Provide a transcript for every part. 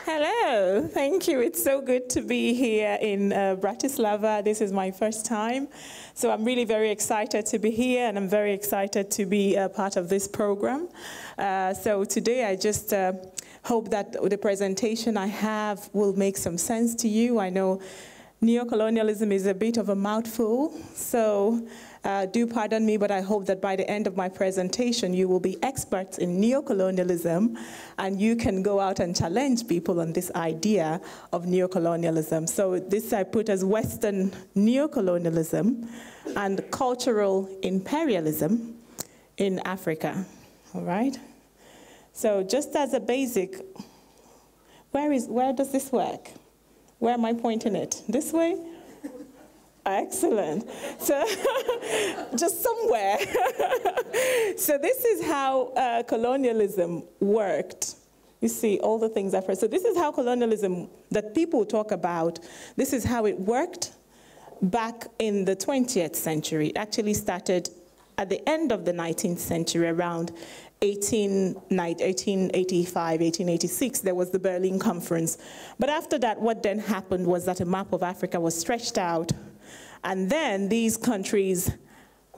Hello, thank you. It's so good to be here in Bratislava. This is my first time, so I'm really very excited to be here, and I'm very excited to be a part of this program. So today I just hope that the presentation I have will make some sense to you. I know neo-colonialism is a bit of a mouthful, so do pardon me, but I hope that by the end of my presentation, you will be experts in neo-colonialism, and you can go out and challenge people on this idea of neo-colonialism. So this I put as Western neo-colonialism and cultural imperialism in Africa, all right? So just as a basic, where does this work? Where am I pointing it? This way? Excellent. So just somewhere. So this is how colonialism worked. You see all the things I've heard. So this is how colonialism that people talk about, this is how it worked back in the 20th century. It actually started at the end of the 19th century, around 1885, 1886, there was the Berlin Conference. But after that, what then happened was that a map of Africa was stretched out, and then these countries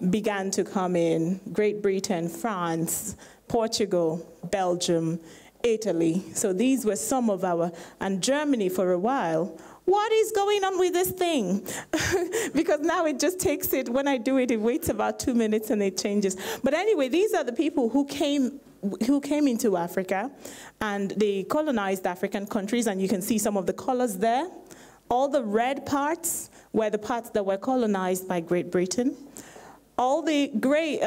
began to come in: Great Britain, France, Portugal, Belgium, Italy. So these were some of our, and Germany for a while. What is going on with this thing? Because now it just takes it, when I do it, it waits about 2 minutes and it changes. But anyway, these are the people who came into Africa, and they colonized African countries, and you can see some of the colors there. All the red parts were the parts that were colonized by Great Britain. All the gray,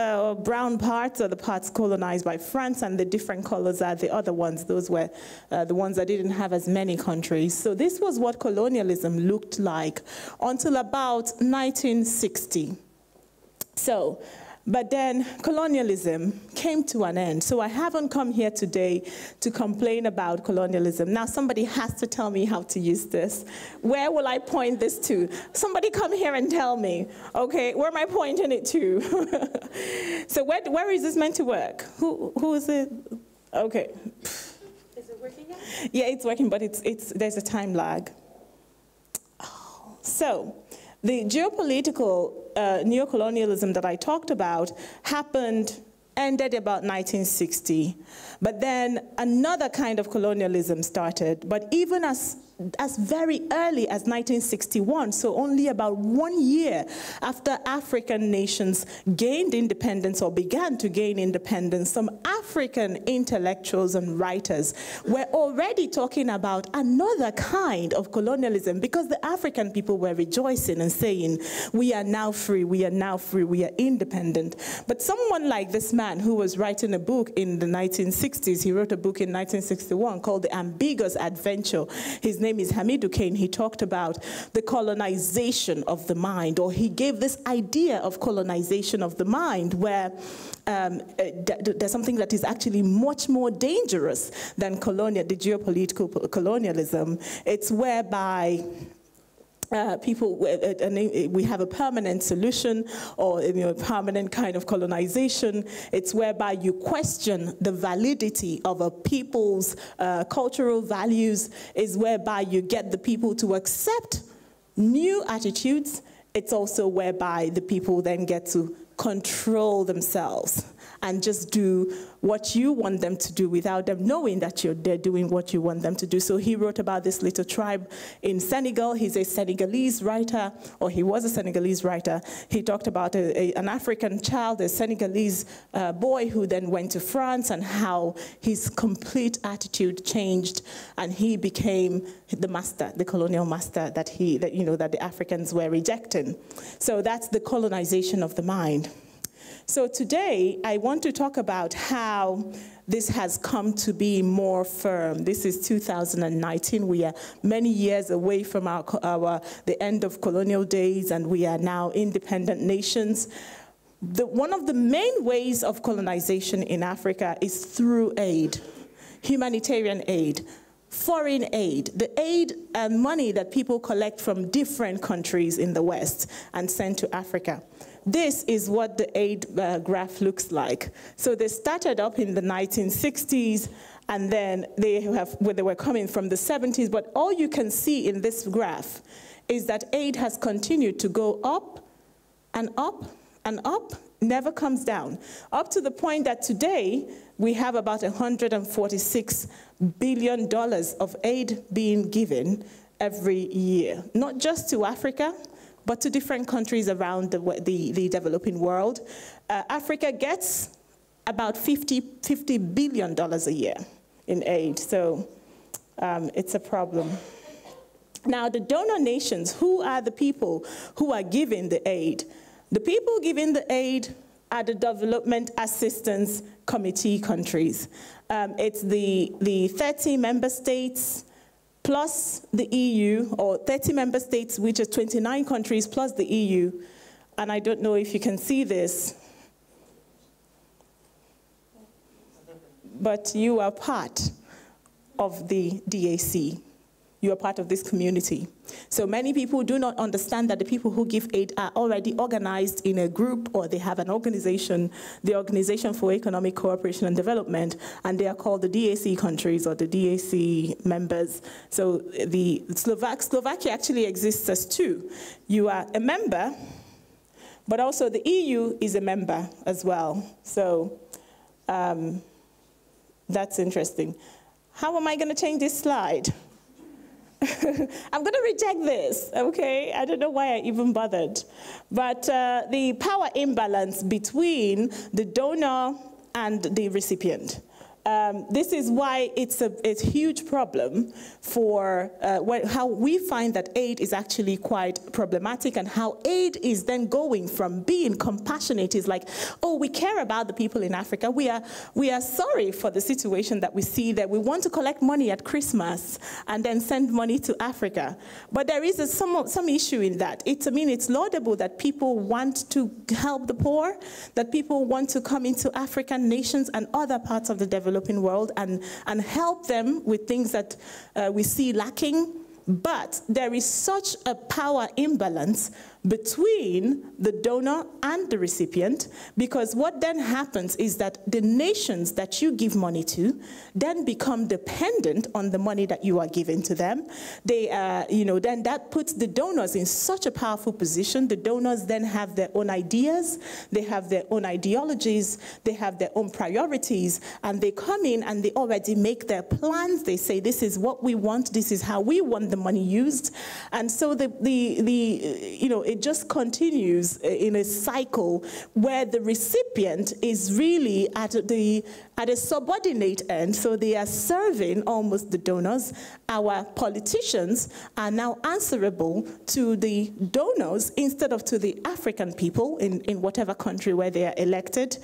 brown parts are the parts colonized by France, and the different colors are the other ones. Those were the ones that didn't have as many countries. So this was what colonialism looked like until about 1960. So, but then colonialism came to an end. So I haven't come here today to complain about colonialism. Now somebody has to tell me how to use this. Where will I point this to? Somebody come here and tell me. Okay, where am I pointing it to? So where is this meant to work? Who is it? Okay. Is it working yet? Yeah, it's working, but there's a time lag. Oh. So the geopolitical neocolonialism that I talked about ended about 1960. But then another kind of colonialism started, but even as very early as 1961, so only about 1 year after African nations gained independence or began to gain independence, some African intellectuals and writers were already talking about another kind of colonialism, because the African people were rejoicing and saying, we are now free, we are now free, we are independent. But someone like this man who was writing a book in the 1960s, he wrote a book in 1961 called The Ambiguous Adventure. His name is Hamidou Kane. He talked about the colonization of the mind, or he gave this idea of colonization of the mind, where there's something that is actually much more dangerous than the geopolitical colonialism. It's whereby we have a permanent solution, or a permanent kind of colonization. It's whereby you question the validity of a people's cultural values. Is whereby you get the people to accept new attitudes. It's also whereby the people then get to control themselves and just do what you want them to do without them knowing that they're doing what you want them to do. So he wrote about this little tribe in Senegal. He's a Senegalese writer, or he was a Senegalese writer. He talked about an African child, a Senegalese boy who then went to France, and how his complete attitude changed, and he became the master, the colonial master that the Africans were rejecting. So that's the colonization of the mind. So today, I want to talk about how this has come to be more firm. This is 2019. We are many years away from the end of colonial days, and we are now independent nations. One of the main ways of colonization in Africa is through aid, humanitarian aid, foreign aid, the aid and money that people collect from different countries in the West and send to Africa. This is what the aid graph looks like. So they started up in the 1960s, and then they were coming from the 70s, but all you can see in this graph is that aid has continued to go up and up and up, never comes down, up to the point that today we have about $146 billion of aid being given every year, not just to Africa, but to different countries around the developing world. Africa gets about $50 billion a year in aid, so it's a problem. Now, the donor nations, who are the people who are giving the aid? The people giving the aid are the Development Assistance Committee countries. It's the 30 member states plus the EU, or 30 member states, which is 29 countries plus the EU. And I don't know if you can see this, but you are part of the DAC. You are part of this community. So many people do not understand that the people who give aid are already organized in a group, or they have an organization, the Organization for Economic Cooperation and Development, and they are called the DAC countries or the DAC members. So the Slovakia actually exists as two. You are a member, but also the EU is a member as well. So that's interesting. How am I going to change this slide? I'm going to reject this, okay? I don't know why I even bothered. But the power imbalance between the donor and the recipient. This is why it's a huge problem for how we find that aid is actually quite problematic, and how aid is then going from being compassionate is like, oh, we care about the people in Africa. We are sorry for the situation that we see there. We want to collect money at Christmas and then send money to Africa. But there is some issue in that. It's laudable that people want to help the poor, that people want to come into African nations and other parts of the developing world and help them with things that we see lacking. But there is such a power imbalance between the donor and the recipient, because what then happens is that the nations that you give money to then become dependent on the money that you are giving to them. They, then that puts the donors in such a powerful position. The donors then have their own ideas, they have their own ideologies, they have their own priorities, and they come in and they already make their plans. They say, this is what we want, this is how we want the money used. And so it just continues in a cycle where the recipient is really at a subordinate end. So they are serving almost the donors. Our politicians are now answerable to the donors instead of to the African people in whatever country where they are elected.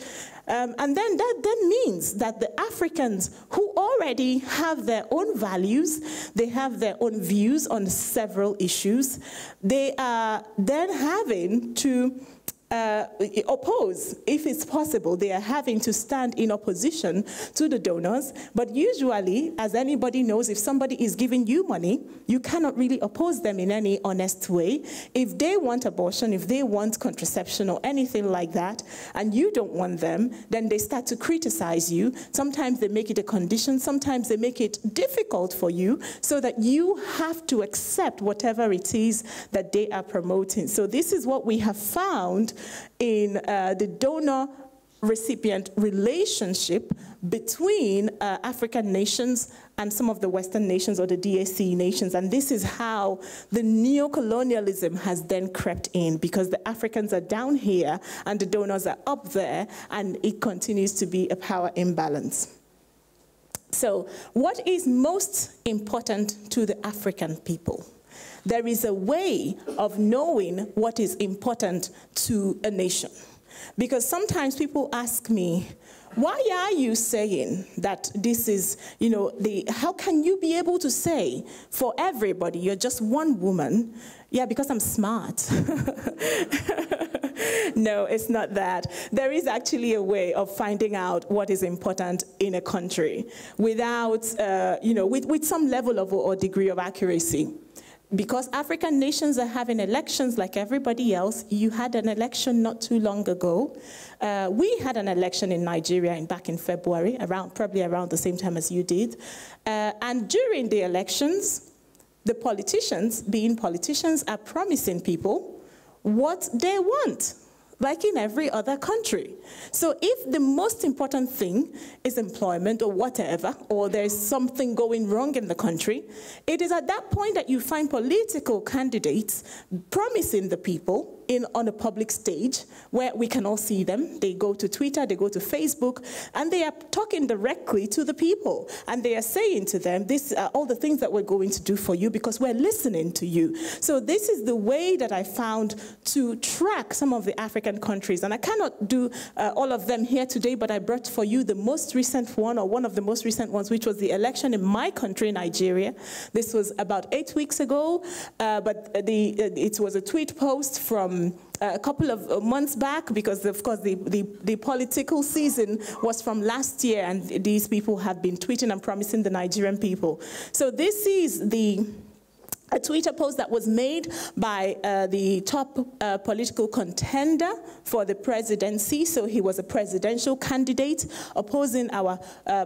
And then that then means that the Africans who already have their own values, they have their own views on several issues, they are then having to oppose, if it's possible. They are having to stand in opposition to the donors. But usually, as anybody knows, if somebody is giving you money, you cannot really oppose them in any honest way. If they want abortion, if they want contraception or anything like that, and you don't want them, then they start to criticize you. Sometimes they make it a condition, sometimes they make it difficult for you, so that you have to accept whatever it is that they are promoting. So this is what we have found in the donor-recipient relationship between African nations and some of the Western nations or the DAC nations. And this is how the neo-colonialism has then crept in, because the Africans are down here and the donors are up there, and it continues to be a power imbalance. So what is most important to the African people? There is a way of knowing what is important to a nation. Because sometimes people ask me, why are you saying that this is, how can you be able to say for everybody, you're just one woman? Yeah, because I'm smart. No, it's not that. There is actually a way of finding out what is important in a country without, with some level of or degree of accuracy. because African nations are having elections like everybody else. You had an election not too long ago. We had an election in Nigeria back in February, probably around the same time as you did. And during the elections, the politicians, being politicians, are promising people what they want, like in every other country. So if the most important thing is employment or whatever, or there's something going wrong in the country, it is at that point that you find political candidates promising the people on a public stage where we can all see them. They go to Twitter, they go to Facebook, and they are talking directly to the people. And they are saying to them, these are all the things that we're going to do for you because we're listening to you. So this is the way that I found to track some of the African countries. And I cannot do all of them here today, but I brought for you the most recent one, or one of the most recent ones, which was the election in my country, Nigeria. This was about 8 weeks ago, but it was a tweet post from a couple of months back, because of course the political season was from last year, and these people have been tweeting and promising the Nigerian people. So this is a Twitter post that was made by the top political contender for the presidency. So he was a presidential candidate opposing our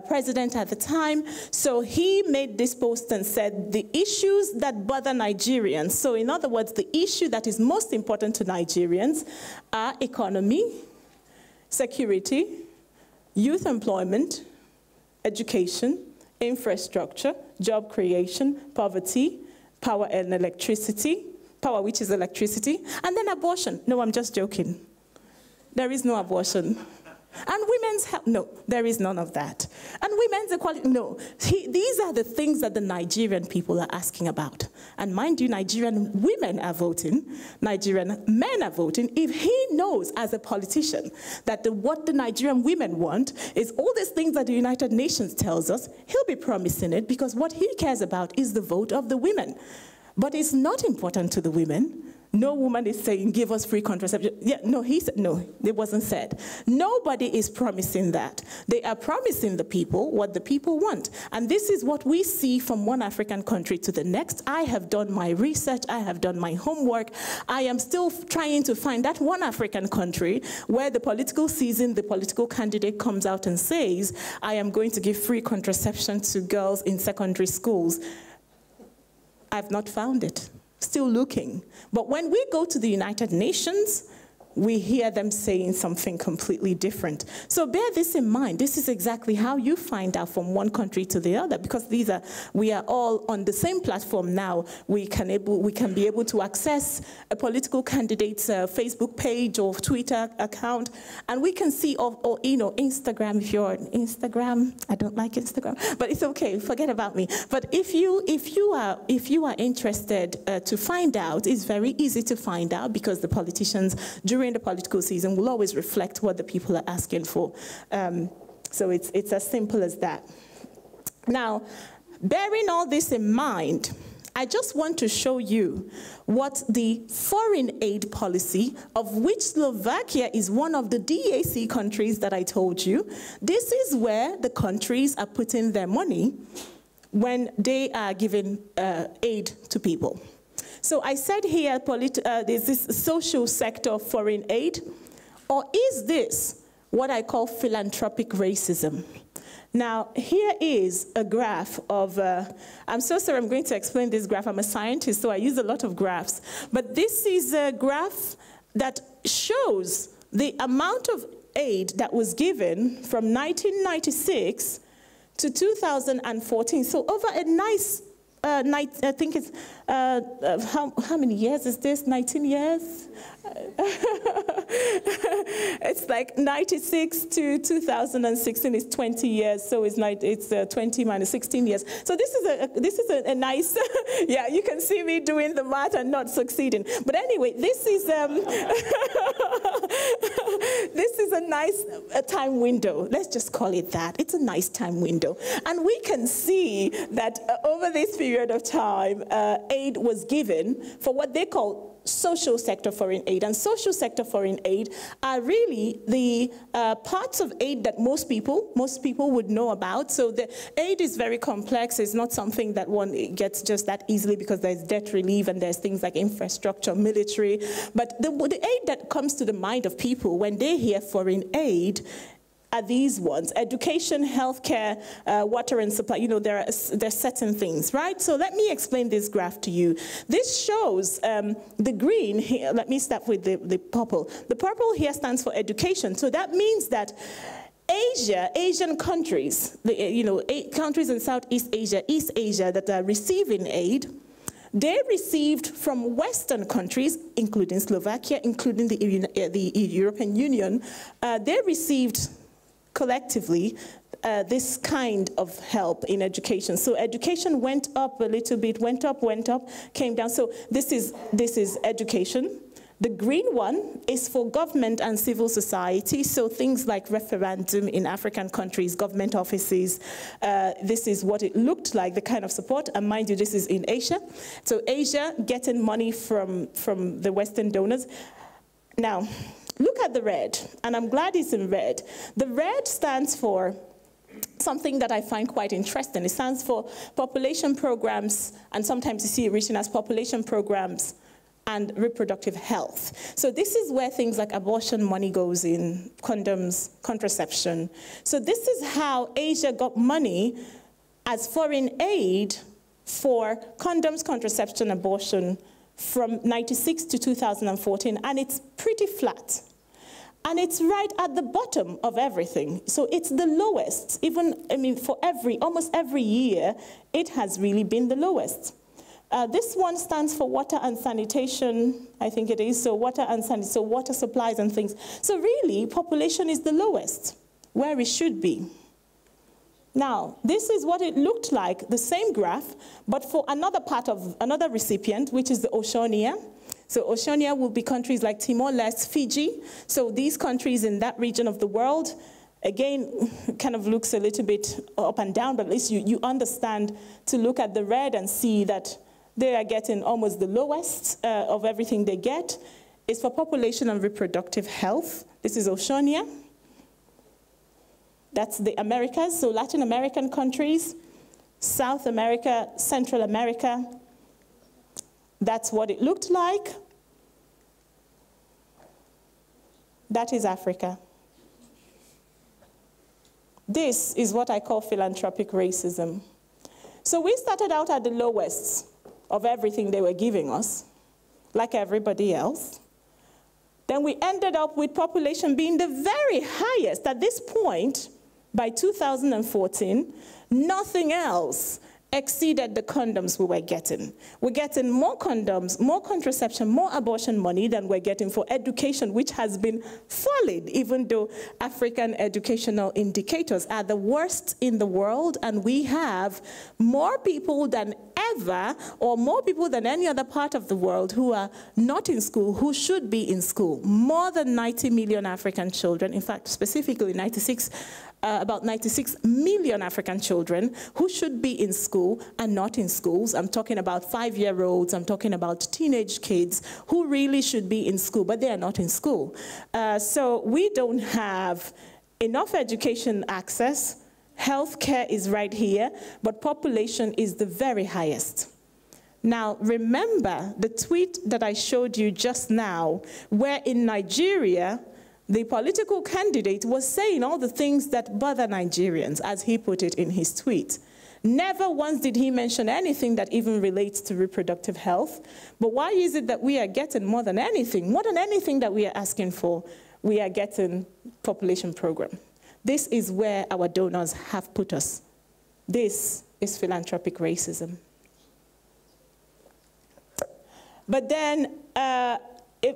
president at the time. So he made this post and said, the issues that bother Nigerians, so in other words, the issue that is most important to Nigerians are economy, security, youth employment, education, infrastructure, job creation, poverty, power and electricity, power which is electricity, and then abortion. No, I'm just joking. There is no abortion. And women's health, no, there is none of that. And women's equality, no. These are the things that the Nigerian people are asking about. And mind you, Nigerian women are voting, Nigerian men are voting. If he knows as a politician that what the Nigerian women want is all these things that the United Nations tells us, he'll be promising it, because what he cares about is the vote of the women. But it's not important to the women. No woman is saying, give us free contraception. Yeah, no, he said, no, it wasn't said. Nobody is promising that. They are promising the people what the people want. And this is what we see from one African country to the next. I have done my research. I have done my homework. I am still trying to find that one African country where the political season, the political candidate comes out and says, I am going to give free contraception to girls in secondary schools. I've not found it. Still looking. But when we go to the United Nations, we hear them saying something completely different. So bear this in mind. This is exactly how you find out from one country to the other, because we are all on the same platform now. We can be able to access a political candidate's Facebook page or Twitter account, and we can see, Instagram. If you're on Instagram, I don't like Instagram, but it's okay. Forget about me. But if you are interested to find out, it's very easy to find out, because the politicians during the political season will always reflect what the people are asking for. So it's as simple as that. Now, bearing all this in mind, I just want to show you what the foreign aid policy, of which Slovakia is one of the DAC countries that I told you. This is where the countries are putting their money when they are giving aid to people. So I said here, is this social sector foreign aid? Or is this what I call philanthropic racism? Now, here is a graph of, I'm so sorry, I'm going to explain this graph. I'm a scientist, so I use a lot of graphs. But this is a graph that shows the amount of aid that was given from 1996 to 2014. So over a nice I think it's, how many years is this? 19 years? It's like 96 to 2016 is 20 years, so it's 20 minus 16 years. So this is a nice, yeah, you can see me doing the math and not succeeding. But anyway, this is this is a nice time window. Let's just call it that. It's a nice time window. And we can see that over this period, period of time, aid was given for what they call social sector foreign aid. And social sector foreign aid are really the parts of aid that most people would know about. So the aid is very complex. It's not something that one gets just that easily because there's debt relief and there's things like infrastructure, military. But the aid that comes to the mind of people when they hear foreign aid are these ones: education, healthcare, water and supply. You know, there are certain things, right? So let me explain this graph to you. This shows the green here. Let me start with the purple. The purple here stands for education. So that means that Asian countries, countries in Southeast Asia, East Asia that are receiving aid, they received from Western countries, including Slovakia, including the European Union, they received collectively this kind of help in education. So education went up a little bit, went up, came down. So this is education. The green one is for government and civil society, so things like referendum in African countries, government offices. This is what it looked like, the kind of support, and mind you, this is in Asia. So Asia getting money from the Western donors. Now, look at the red, and I'm glad it's in red. The red stands for something that I find quite interesting. It stands for population programs, and sometimes you see it written as population programs and reproductive health. So this is where things like abortion money goes in, condoms, contraception. So this is how Asia got money as foreign aid for condoms, contraception, abortion from 96 to 2014, and it's pretty flat. And it's right at the bottom of everything. So it's the lowest. Even, I mean, for almost every year, it has really been the lowest. This one stands for water and sanitation, I think it is. So water and sanitation, so water supplies and things. So really, population is the lowest, where it should be. Now, this is what it looked like, the same graph, but for another part of another recipient, which is the Oceania. So Oceania will be countries like Timor-Leste, Fiji. So these countries in that region of the world, again, kind of looks a little bit up and down, but at least you understand to look at the red and see that they are getting almost the lowest of everything they get. It's for population and reproductive health. This is Oceania. That's the Americas, so Latin American countries, South America, Central America. That's what it looked like. That is Africa. This is what I call philanthropic racism. So we started out at the lowest of everything they were giving us, like everybody else. Then we ended up with population being the very highest. At this point, by 2014, nothing else exceeded the condoms we were getting. We're getting more condoms, more contraception, more abortion money than we're getting for education, which has been falling, even though African educational indicators are the worst in the world, and we have more people than ever, or more people than any other part of the world who are not in school, who should be in school. More than 90 million African children, in fact, specifically about 96 million African children who should be in school and not in schools. I'm talking about 5-year-olds, I'm talking about teenage kids who really should be in school, but they are not in school. So we don't have enough education access. Healthcare is right here, but population is the very highest. Now, remember the tweet that I showed you just now, where in Nigeria, the political candidate was saying all the things that bother Nigerians, as he put it in his tweet. Never once did he mention anything that even relates to reproductive health. But why is it that we are getting more than anything that we are asking for, we are getting population program? This is where our donors have put us. This is philanthropic racism. But then,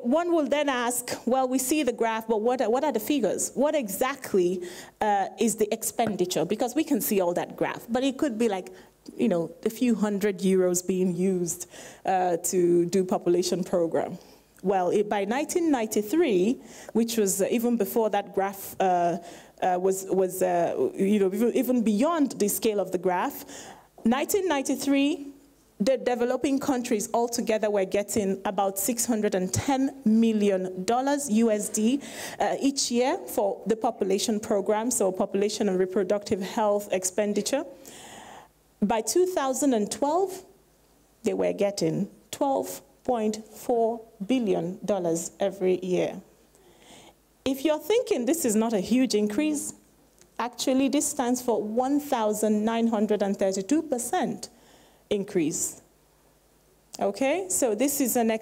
one will then ask, well, we see the graph, but what are the figures? What exactly is the expenditure? Because we can see all that graph, but it could be like, you know, a few hundred euros being used to do population program. Well, by 1993, which was even before that graph was even beyond the scale of the graph, 1993, the developing countries altogether were getting about $610 million USD each year for the population program, so population and reproductive health expenditure. By 2012, they were getting $12.4 billion every year. If you're thinking this is not a huge increase, actually this stands for 1,932% increase. Okay, so this is an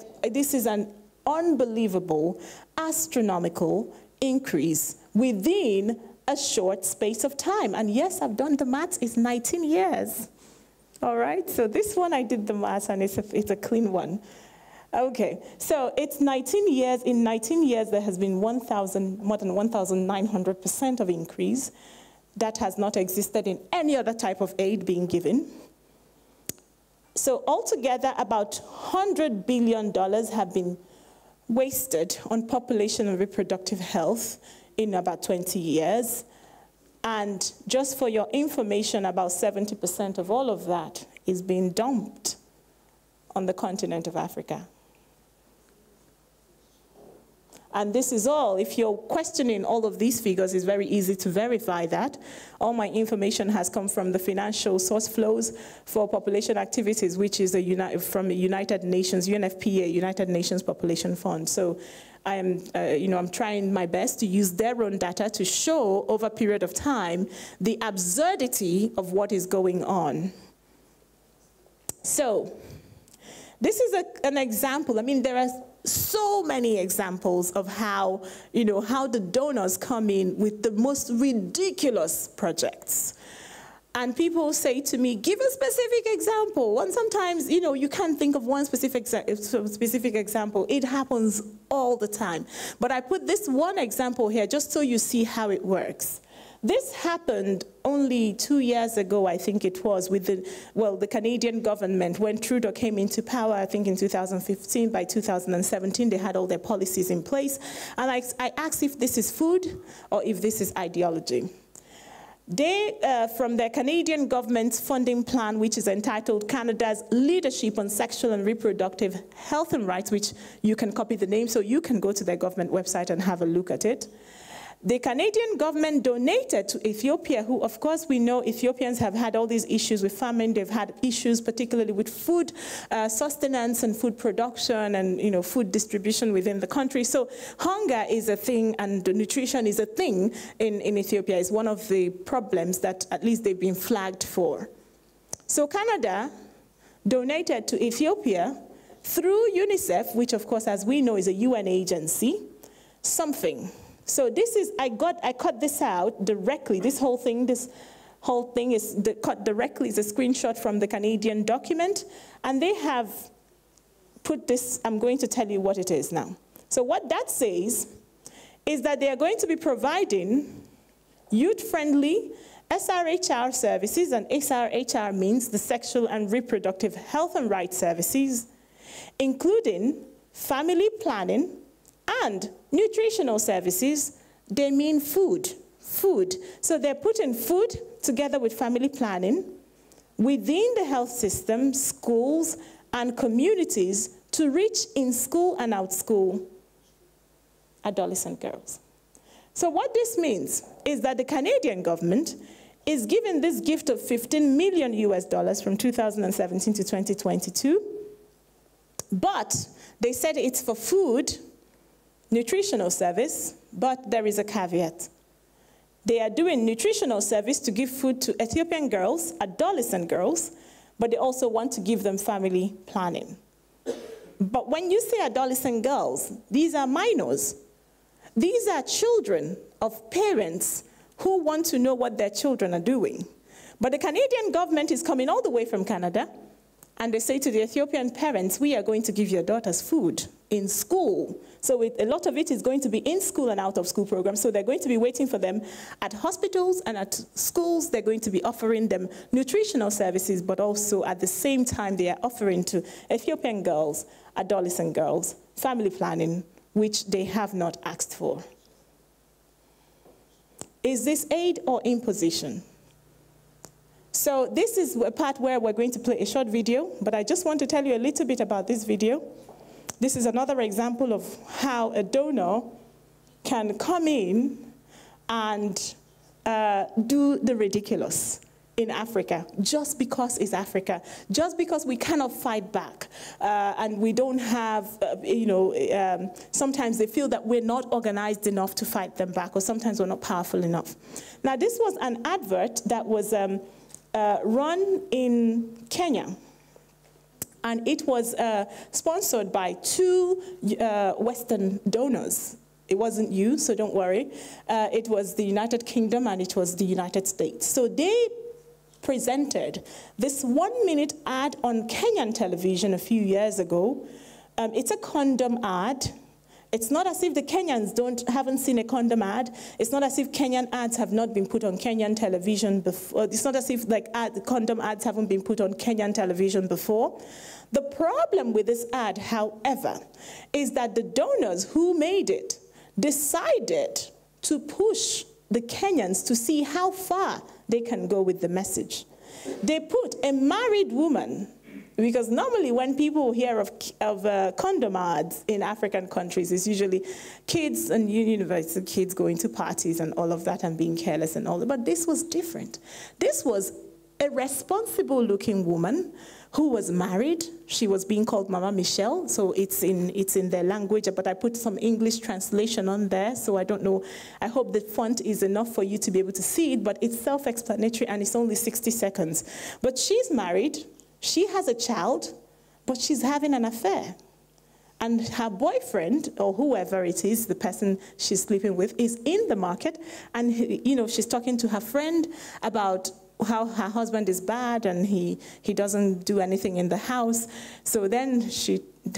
unbelievable, astronomical increase within a short space of time. And yes, I've done the maths, it's 19 years. All right, so this one I did the maths and it's a clean one. Okay, so it's 19 years. In 19 years, there has been more than 1,900% of increase. That has not existed in any other type of aid being given. So altogether, about $100 billion have been wasted on population and reproductive health in about 20 years. And just for your information, about 70% of all of that is being dumped on the continent of Africa. And this is all. If you're questioning all of these figures, it's very easy to verify that. All my information has come from the financial source flows for population activities, which is from the United Nations, UNFPA, United Nations Population Fund. So I am, I'm trying my best to use their own data to show over a period of time the absurdity of what is going on. So this is an example. I mean, there are so many examples of how, how the donors come in with the most ridiculous projects. And people say to me, give a specific example. And sometimes, you can't think of one specific example. It happens all the time. But I put this one example here just so you see how it works. This happened only 2 years ago, I think it was, with the Canadian government. When Trudeau came into power, I think in 2015, by 2017, they had all their policies in place. And I asked if this is food or if this is ideology. They, from their Canadian government's funding plan, which is entitled Canada's Leadership on Sexual and Reproductive Health and Rights, which you can copy the name so you can go to their government website and have a look at it. The Canadian government donated to Ethiopia, who, of course, we know Ethiopians have had all these issues with famine. They've had issues particularly with food sustenance and food production and, food distribution within the country. So hunger is a thing and nutrition is a thing in Ethiopia. It's one of the problems that at least they've been flagged for. So Canada donated to Ethiopia through UNICEF, which, of course, as we know, is a UN agency, something. So this is, I cut this out directly. This whole thing is cut directly, is a screenshot from the Canadian document. And they have put this, I'm going to tell you what it is now. So what that says is that they are going to be providing youth-friendly SRHR services, and SRHR means the Sexual and Reproductive Health and Rights Services, including family planning, and nutritional services. They mean food. So they're putting food together with family planning within the health system, schools, and communities to reach in school and out school adolescent girls. So what this means is that the Canadian government is giving this gift of $15 million from 2017 to 2022, but they said it's for food, nutritional service, but there is a caveat. They are doing nutritional service to give food to Ethiopian girls, adolescent girls, but they also want to give them family planning. But when you say adolescent girls, these are minors. These are children of parents who want to know what their children are doing. But the Canadian government is coming all the way from Canada, and they say to the Ethiopian parents, we are going to give your daughters food in school. So a lot of it is going to be in school and out of school programs. So they're going to be waiting for them at hospitals and at schools. They're going to be offering them nutritional services, but also at the same time they are offering to Ethiopian girls, adolescent girls, family planning, which they have not asked for. Is this aid or imposition? So this is a part where we're going to play a short video, but I just want to tell you a little bit about this video. This is another example of how a donor can come in and do the ridiculous in Africa, just because it's Africa, just because we cannot fight back, and we don't have, sometimes they feel that we're not organized enough to fight them back, or sometimes we're not powerful enough. Now, this was an advert that was run in Kenya, and it was sponsored by two Western donors. It wasn't you, so don't worry. It was the United Kingdom and it was the United States. So they presented this 1-minute ad on Kenyan television a few years ago. It's a condom ad. It's not as if the Kenyans haven't seen a condom ad. It's not as if Kenyan ads have not been put on Kenyan television before. It's not as if condom ads haven't been put on Kenyan television before. The problem with this ad, however, is that the donors who made it decided to push the Kenyans to see how far they can go with the message. They put a married woman, because normally when people hear of condom ads in African countries, it's usually kids and university kids going to parties and all of that and being careless and all that. But this was different. This was a responsible-looking woman who was married. She was being called Mama Michelle, so it's in their language, but I put some English translation on there, so I don't know. I hope the font is enough for you to be able to see it, but it's self-explanatory and it's only 60 seconds. But she's married, she has a child, but she's having an affair. And her boyfriend, or whoever it is, the person she's sleeping with, is in the market, and she's talking to her friend about how her husband is bad and he doesn't do anything in the house. So then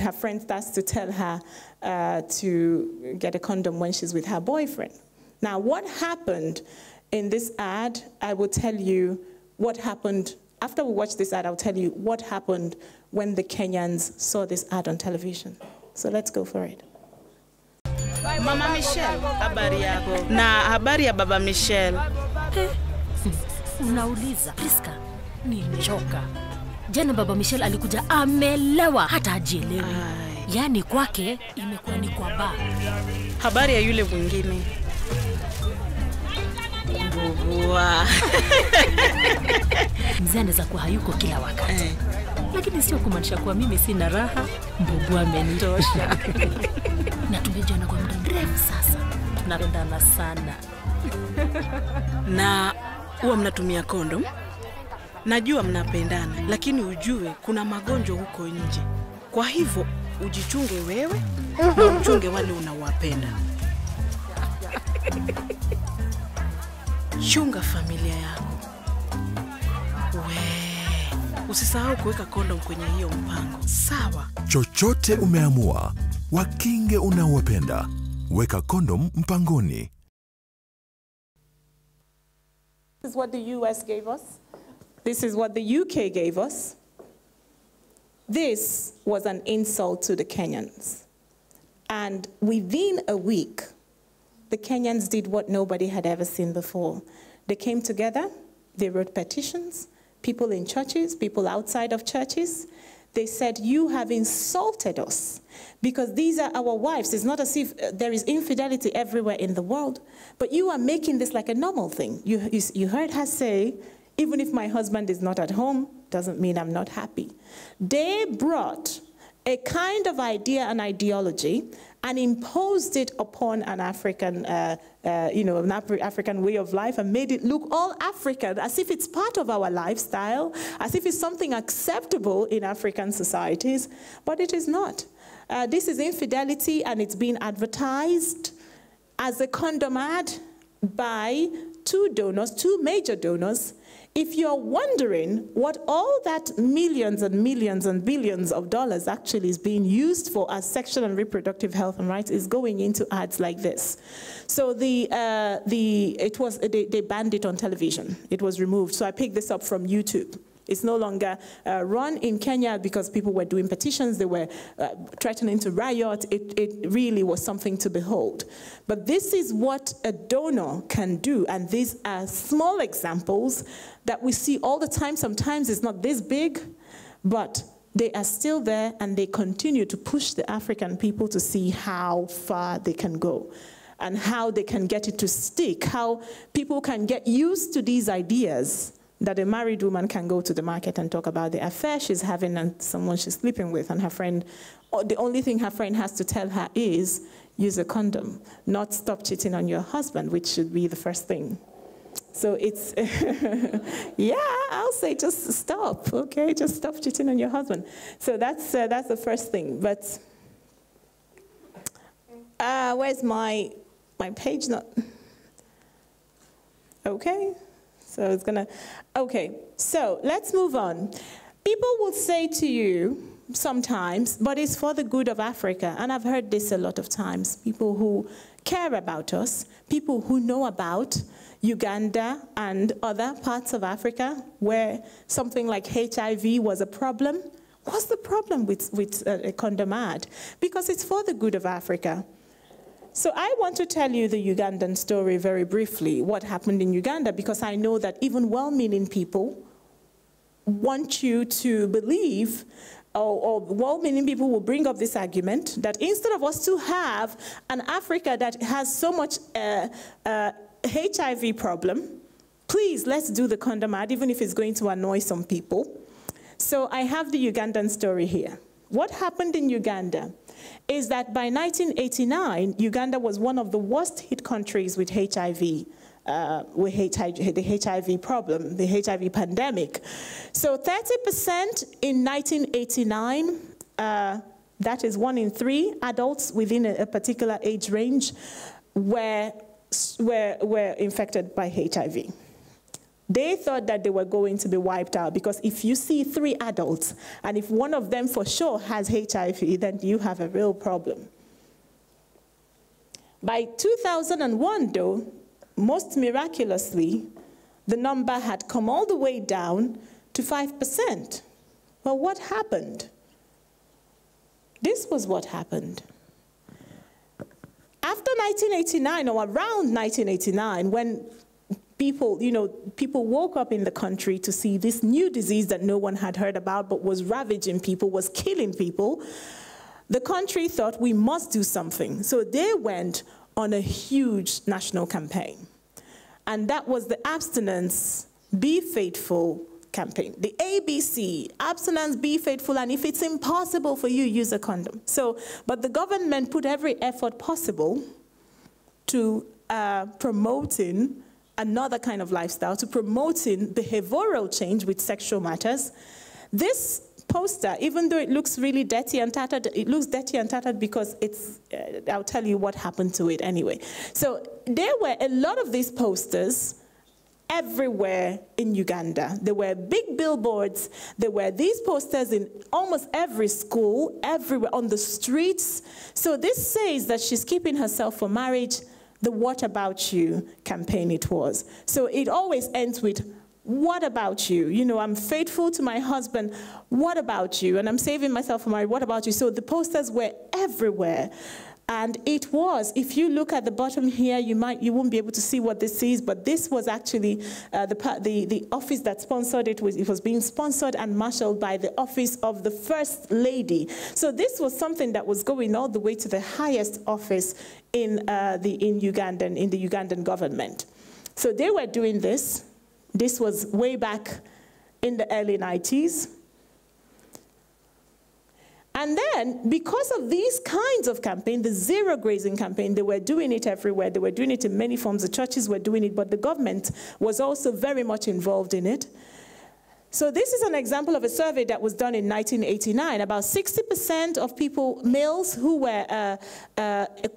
her friend starts to tell her to get a condom when she's with her boyfriend. Now, what happened in this ad, I will tell you what happened. After we watch this ad, I'll tell you what happened when the Kenyans saw this ad on television. So let's go for it. Mama Michelle, habari yako? Na habari ya Baba Michelle. Unauliza, Priska, nimechoka. Jana Baba Michelle alikuja amelewa hata hajielewi. Yaani kwake imekuwa ni kwa baa. Habari ya yule mwingine. Mbugua. Mzee anaweza kuwa hayuko kila wakati. Lakini sio kumaanisha kuwa mimi sina raha, mbugua amenitosha. Na tumejiona kwa muda mrefu sasa. Tunapendana sana. Na huwa mnatumia kondom? Najua mnapendana, lakini ujue kuna magonjwa huko nje. Kwa hivyo ujichunge wewe na uchunge wale unawapenda. Chunga familia yako. Usisahau kuweka kondom kwenye hiyo mpango. Sawa? Chochote umeamua, wakinge unaowapenda. Weka kondom mpangoni. This is what the US gave us. This is what the UK gave us. This was an insult to the Kenyans. And within a week, the Kenyans did what nobody had ever seen before. They came together, they wrote petitions, people in churches, people outside of churches. They said, you have insulted us because these are our wives. It's not as if there is infidelity everywhere in the world, but you are making this like a normal thing. You heard her say, even if my husband is not at home, doesn't mean I'm not happy. They brought a kind of idea and ideology and imposed it upon an African, African way of life and made it look all African, as if it's part of our lifestyle, as if it's something acceptable in African societies, but it is not. This is infidelity, and it's being advertised as a condom ad by two donors, two major donors. If you're wondering what all that millions and millions and billions of dollars actually is being used for as sexual and reproductive health and rights, is going into ads like this. So they banned it on television. It was removed. So I picked this up from YouTube. It's no longer run in Kenya because people were doing petitions, they were threatening to riot. It really was something to behold. But this is what a donor can do, and these are small examples that we see all the time. Sometimes it's not this big, but they are still there, and they continue to push the African people to see how far they can go and how they can get it to stick, how people can get used to these ideas that a married woman can go to the market and talk about the affair she's having and someone she's sleeping with, and her friend, or the only thing her friend has to tell her is, use a condom, not stop cheating on your husband, which should be the first thing. So it's, yeah, I'll say just stop, okay? Just stop cheating on your husband. So that's the first thing. But where's my page? Not okay. So it's gonna, okay. So let's move on. People will say to you sometimes, but it's for the good of Africa. And I've heard this a lot of times. People who care about us, people who know about Uganda and other parts of Africa where something like HIV was a problem. What's the problem with a condom ad? Because it's for the good of Africa. So I want to tell you the Ugandan story very briefly, what happened in Uganda, because I know that even well-meaning people want you to believe, or well-meaning people will bring up this argument, that instead of us to have an Africa that has so much HIV problem, please, let's do the condom ad, even if it's going to annoy some people. So I have the Ugandan story here. What happened in Uganda is that by 1989, Uganda was one of the worst hit countries with HIV, the HIV problem, the HIV pandemic. So 30% in 1989, that is 1 in 3 adults within a particular age range were infected by HIV. They thought that they were going to be wiped out, because if you see 3 adults, and if one of them for sure has HIV, then you have a real problem. By 2001, though, most miraculously, the number had come all the way down to 5%. Well, what happened? This was what happened. After 1989, or around 1989, when people woke up in the country to see this new disease that no one had heard about but was ravaging people, was killing people, the country thought we must do something. So they went on a huge national campaign. And that was the Abstinence, Be Faithful campaign. The ABC, abstinence, be faithful, and if it's impossible for you, use a condom. So, but the government put every effort possible to promoting another kind of lifestyle, to promoting behavioral change with sexual matters. This poster, even though it looks really dirty and tattered, it looks dirty and tattered because it's, I'll tell you what happened to it anyway. So there were a lot of these posters everywhere in Uganda. There were big billboards. There were these posters in almost every school, everywhere, on the streets. So this says that she's keeping herself for marriage. The What About You campaign it was. So it always ends with, what about you? You know, I'm faithful to my husband. What about you? And I'm saving myself for marriage. What about you? So the posters were everywhere. And it was, if you look at the bottom here, you won't be able to see what this is, but this was actually the office that sponsored it. It was being sponsored and marshaled by the office of the First Lady. So this was something that was going all the way to the highest office in the Ugandan government. So they were doing this. This was way back in the early 90s. And then, because of these kinds of campaigns, the zero grazing campaign, they were doing it everywhere. They were doing it in many forms. The churches were doing it, but the government was also very much involved in it. So this is an example of a survey that was done in 1989. About 60% of people, males who were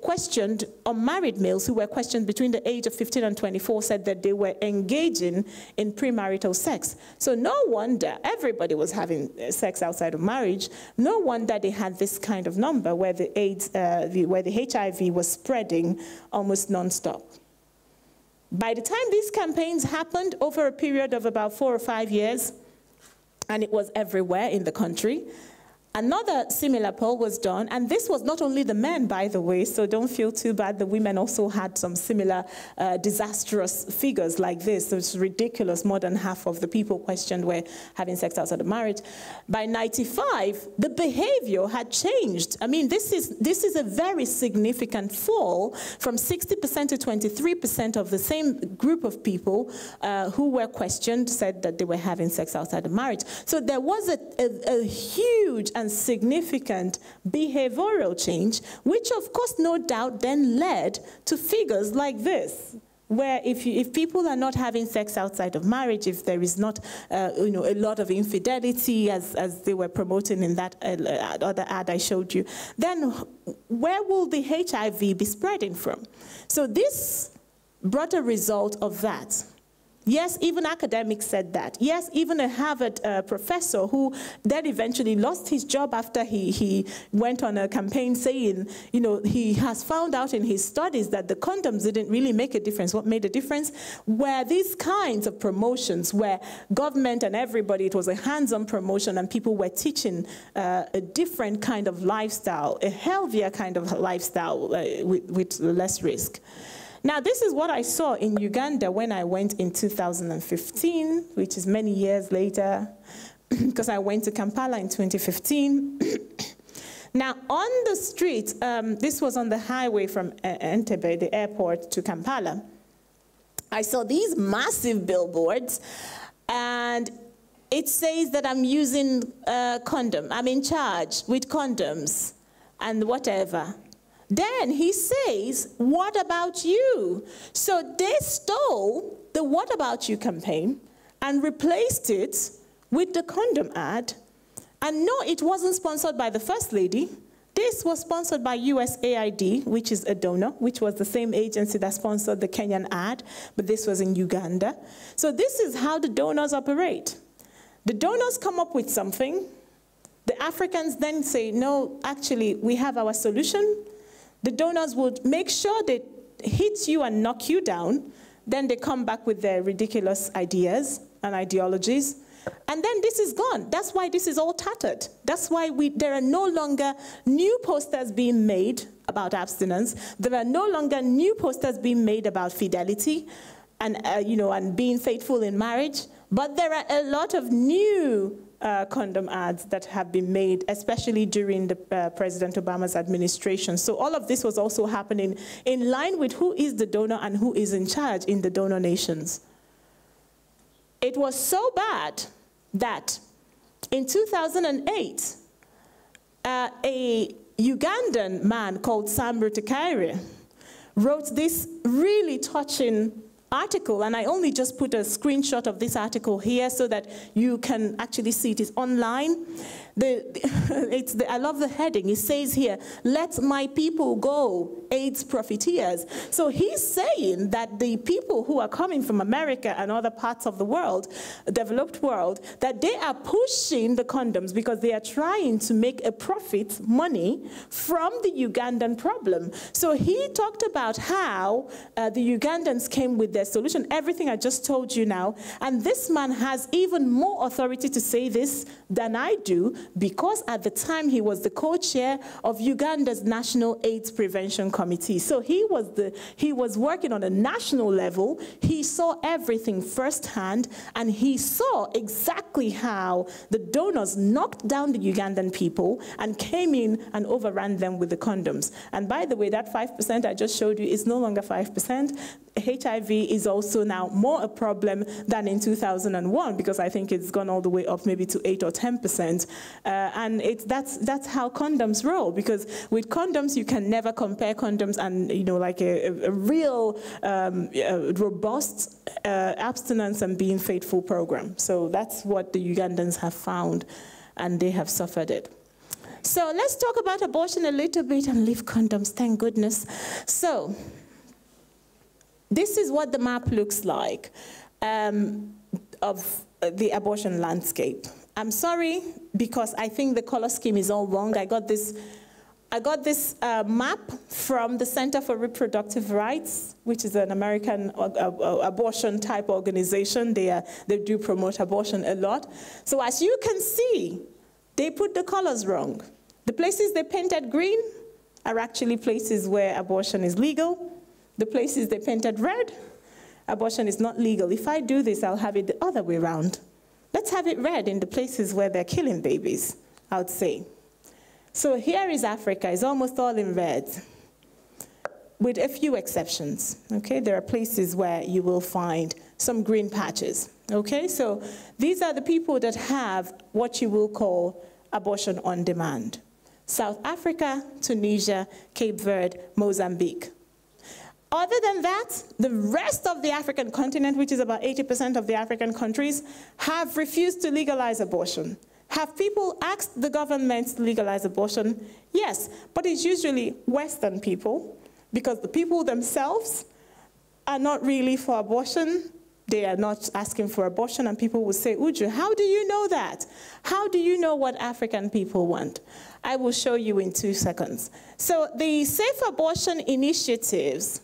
questioned, unmarried males who were questioned between the age of 15 and 24 said that they were engaging in premarital sex. So no wonder everybody was having sex outside of marriage. No wonder they had this kind of number where the AIDS, where the HIV was spreading almost nonstop. By the time these campaigns happened over a period of about 4 or 5 years, and it was everywhere in the country. Another similar poll was done, and this was not only the men, by the way, so don't feel too bad. The women also had some similar disastrous figures like this. It's ridiculous. More than half of the people questioned were having sex outside of marriage. By 95, the behavior had changed. I mean, this is a very significant fall from 60% to 23% of the same group of people who were questioned said that they were having sex outside of marriage. So there was a huge and significant behavioral change, which of course no doubt then led to figures like this, where if people are not having sex outside of marriage, if there is not a lot of infidelity as they were promoting in that other ad I showed you, then where will the HIV be spreading from? So this brought a result of that. Yes, even academics said that. Yes, even a Harvard professor who then eventually lost his job after he went on a campaign saying, he has found out in his studies that the condoms didn't really make a difference. What made a difference were these kinds of promotions where government and everybody, it was a hands-on promotion and people were teaching a different kind of lifestyle, a healthier kind of lifestyle with less risk. Now, this is what I saw in Uganda when I went in 2015, which is many years later, because I went to Kampala in 2015. Now, on the street, this was on the highway from Entebbe, the airport, to Kampala. I saw these massive billboards, and it says that I'm using condom. I'm in charge with condoms and whatever. Then he says, what about you? So they stole the what about you campaign and replaced it with the condom ad. And no, it wasn't sponsored by the First Lady. This was sponsored by USAID, which is a donor, which was the same agency that sponsored the Kenyan ad, but this was in Uganda. So this is how the donors operate. The donors come up with something. The Africans then say, no, actually, we have our solution. The donors would make sure they hit you and knock you down. Then they come back with their ridiculous ideas and ideologies. And then this is gone. That's why this is all tattered. That's why there are no longer new posters being made about abstinence. There are no longer new posters being made about fidelity and, and being faithful in marriage. But there are a lot of new condom ads that have been made, especially during the President Obama's administration. So all of this was also happening in line with who is the donor and who is in charge in the donor nations. It was so bad that in 2008, a Ugandan man called Sam Rutakaire wrote this really touching article, and I only just put a screenshot of this article here so that you can actually see it. It's online. I love the heading. It says here, "Let my people go, AIDS profiteers." So he's saying that the people who are coming from America and other parts of the world, developed world, that they are pushing the condoms because they are trying to make a profit, money, from the Ugandan problem. So he talked about how the Ugandans came with their solution, everything I just told you now, and this man has even more authority to say this than I do, because at the time he was the co-chair of Uganda's National AIDS Prevention Committee. So he was working on a national level. He saw everything firsthand, and he saw exactly how the donors knocked down the Ugandan people and came in and overran them with the condoms. And by the way, that 5% I just showed you is no longer 5%. HIV is also now more a problem than in 2001, because I think it's gone all the way up maybe to 8 or 10%. And that's how condoms roll, because with condoms you can never compare condoms and like a real robust abstinence and being faithful program. So that's what the Ugandans have found, and they have suffered it. So let's talk about abortion a little bit and leave condoms, thank goodness. So this is what the map looks like of the abortion landscape. I'm sorry, because I think the color scheme is all wrong. I got this I got this map from the Center for Reproductive Rights, which is an American abortion type organization. They do promote abortion a lot. So as you can see, they put the colors wrong. The places they painted green are actually places where abortion is legal. The places they painted red, abortion is not legal. If I do this, I'll have it the other way around. Let's have it red in the places where they're killing babies, I would say. So here is Africa. It's almost all in red, with a few exceptions, okay? There are places where you will find some green patches, okay? So these are the people that have what you will call abortion on demand. South Africa, Tunisia, Cape Verde, Mozambique. Other than that, the rest of the African continent, which is about 80% of the African countries, have refused to legalize abortion. Have people asked the government to legalize abortion? Yes, but it's usually Western people, because the people themselves are not really for abortion. They are not asking for abortion, and people will say, Uju, how do you know that? How do you know what African people want? I will show you in 2 seconds. So the safe abortion initiatives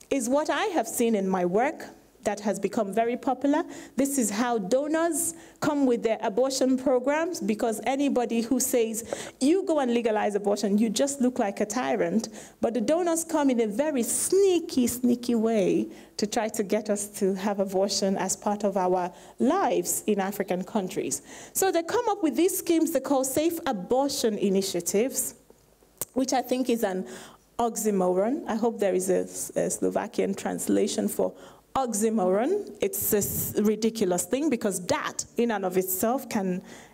is what I have seen in my work that has become very popular. This is how donors come with their abortion programs, because anybody who says, you go and legalize abortion, you just look like a tyrant. But the donors come in a very sneaky, sneaky way to try to get us to have abortion as part of our lives in African countries. So they come up with these schemes they call safe abortion initiatives, which I think is an oxymoron. I hope there is a Slovakian translation for oxymoron. It's a ridiculous thing, because that in and of itself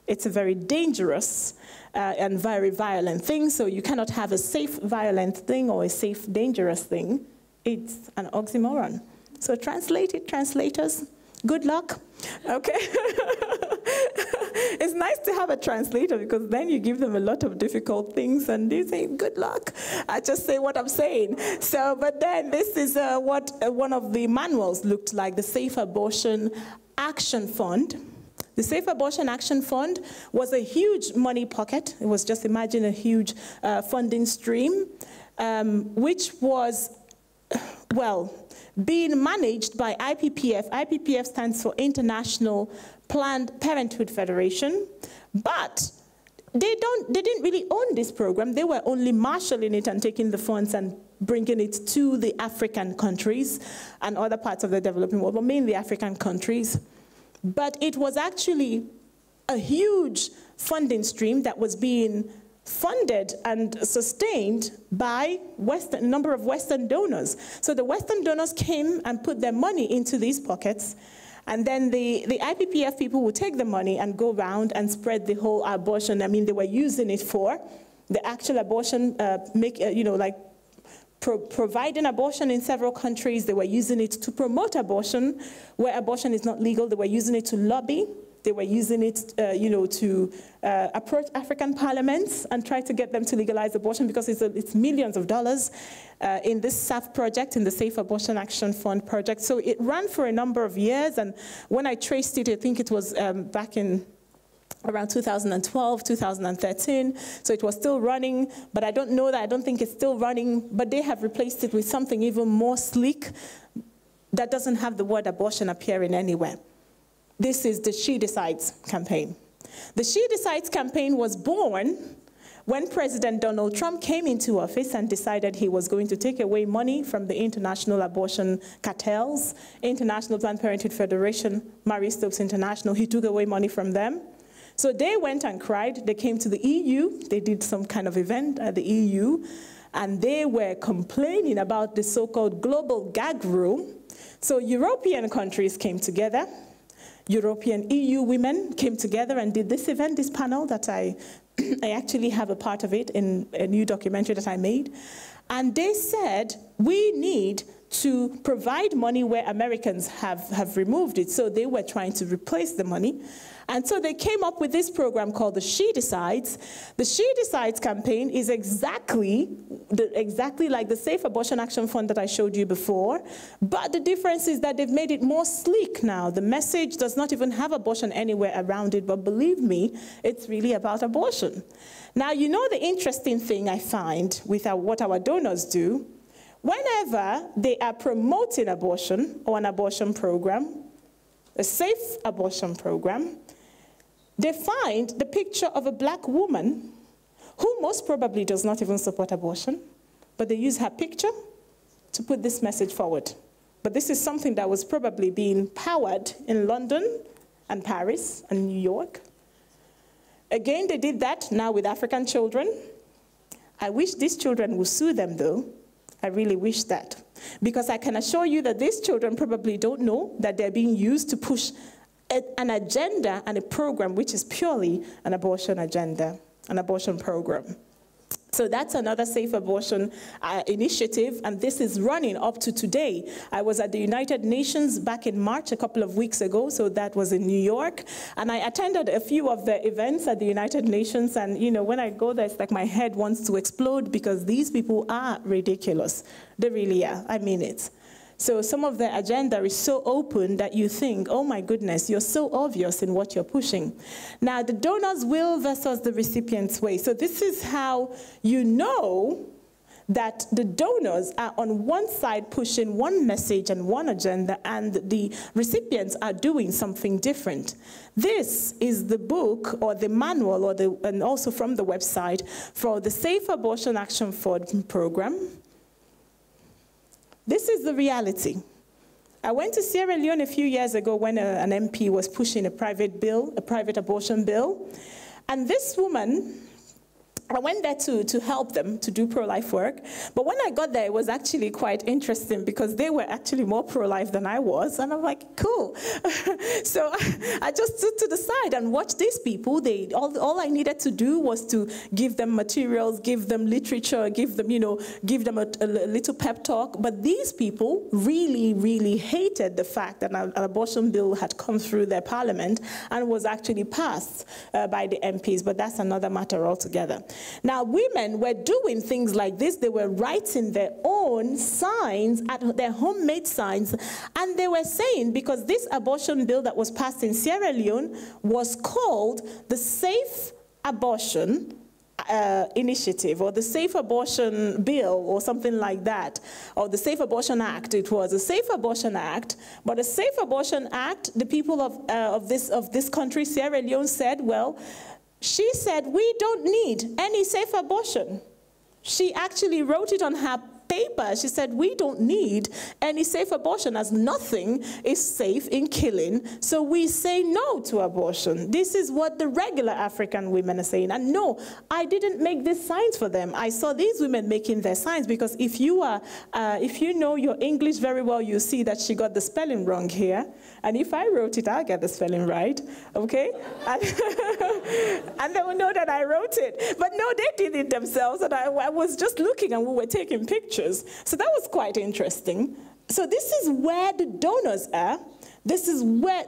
it's a very dangerous and very violent thing. So you cannot have a safe violent thing or a safe dangerous thing. It's an oxymoron. So translate it, translators. Good luck. Okay. It's nice to have a translator, because then you give them a lot of difficult things and they say, good luck. I just say what I'm saying. So, but then this is what one of the manuals looked like, the Safe Abortion Action Fund. The Safe Abortion Action Fund was a huge money pocket. It was, just imagine, a huge funding stream, which was, well, being managed by IPPF. IPPF stands for International Planned Parenthood Federation, but they didn't really own this program. They were only marshalling it and taking the funds and bringing it to the African countries and other parts of the developing world, but mainly African countries. But it was actually a huge funding stream that was being funded and sustained by a number of Western donors. So the Western donors came and put their money into these pockets, and then the IPPF people would take the money and go around and spread the whole abortion. I mean, they were using it for the actual abortion, providing abortion in several countries. They were using it to promote abortion where abortion is not legal. They were using it to lobby. They were using it, to approach African parliaments and try to get them to legalize abortion, because it's millions of dollars in this SAF project, in the Safe Abortion Action Fund project. So it ran for a number of years, and when I traced it, I think it was back in around 2012, 2013. So it was still running, but I don't know that. I don't think it's still running, but they have replaced it with something even more sleek that doesn't have the word abortion appearing anywhere. This is the She Decides campaign. The She Decides campaign was born when President Donald Trump came into office and decided he was going to take away money from the international abortion cartels, International Planned Parenthood Federation, Marie Stopes International. He took away money from them. So they went and cried. They came to the EU. They did some kind of event at the EU, and they were complaining about the so-called global gag rule. So European countries came together. European EU women came together and did this event, this panel that I actually have a part of it in a new documentary that I made. And they said, we need to provide money where Americans have removed it. So they were trying to replace the money. And so they came up with this program called the She Decides. The She Decides campaign is exactly like the Safe Abortion Action Fund that I showed you before, but the difference is that they've made it more sleek now. The message does not even have abortion anywhere around it, but believe me, it's really about abortion. Now, you know the interesting thing I find with what our donors do, whenever they are promoting abortion or an abortion program, a safe abortion program, they find the picture of a black woman who most probably does not even support abortion, but they use her picture to put this message forward. But this is something that was probably being powered in London and Paris and New York. Again, they did that now with African children. I wish these children would sue them, though. I really wish that. Because I can assure you that these children probably don't know that they're being used to push an agenda and a program which is purely an abortion agenda, an abortion program. So that's another safe abortion initiative, and this is running up to today. I was at the United Nations back in March a couple of weeks ago, so that was in New York, and I attended a few of the events at the United Nations, and you know, when I go there, it's like my head wants to explode because these people are ridiculous. They really are, I mean it. So some of their agenda is so open that you think, oh my goodness, you're so obvious in what you're pushing. Now, the donor's will versus the recipient's way. So this is how you know that the donors are on one side pushing one message and one agenda, and the recipients are doing something different. This is the book or the manual, and also from the website, for the Safe Abortion Action Fund program. This is the reality. I went to Sierra Leone a few years ago when an MP was pushing a private abortion bill. And this woman, I went there to help them to do pro-life work. But when I got there, it was actually quite interesting because they were actually more pro-life than I was. And I'm like, cool. So I just stood to the side and watched these people. All I needed to do was to give them materials, give them literature, give them a little pep talk. But these people really, really hated the fact that an abortion bill had come through their parliament and was actually passed by the MPs. But that's another matter altogether. Now, women were doing things like this. They were writing their own signs, their homemade signs, and they were saying, because this abortion bill that was passed in Sierra Leone was called the Safe Abortion Initiative, or the Safe Abortion Bill, or something like that, or the Safe Abortion Act. It was a Safe Abortion Act, but a Safe Abortion Act, the people of this country, Sierra Leone, said, well, she said, we don't need any safe abortion. She actually wrote it on her paper. She said, we don't need any safe abortion, as nothing is safe in killing, so we say no to abortion. This is what the regular African women are saying. And no, I didn't make these signs for them. I saw these women making their signs, because if you know your English very well, you see that she got the spelling wrong here. And if I wrote it, I'll get the spelling right, okay? And they will know that I wrote it. But no, they did it themselves, and I was just looking, and we were taking pictures. So that was quite interesting. So this is where the donors are. This is where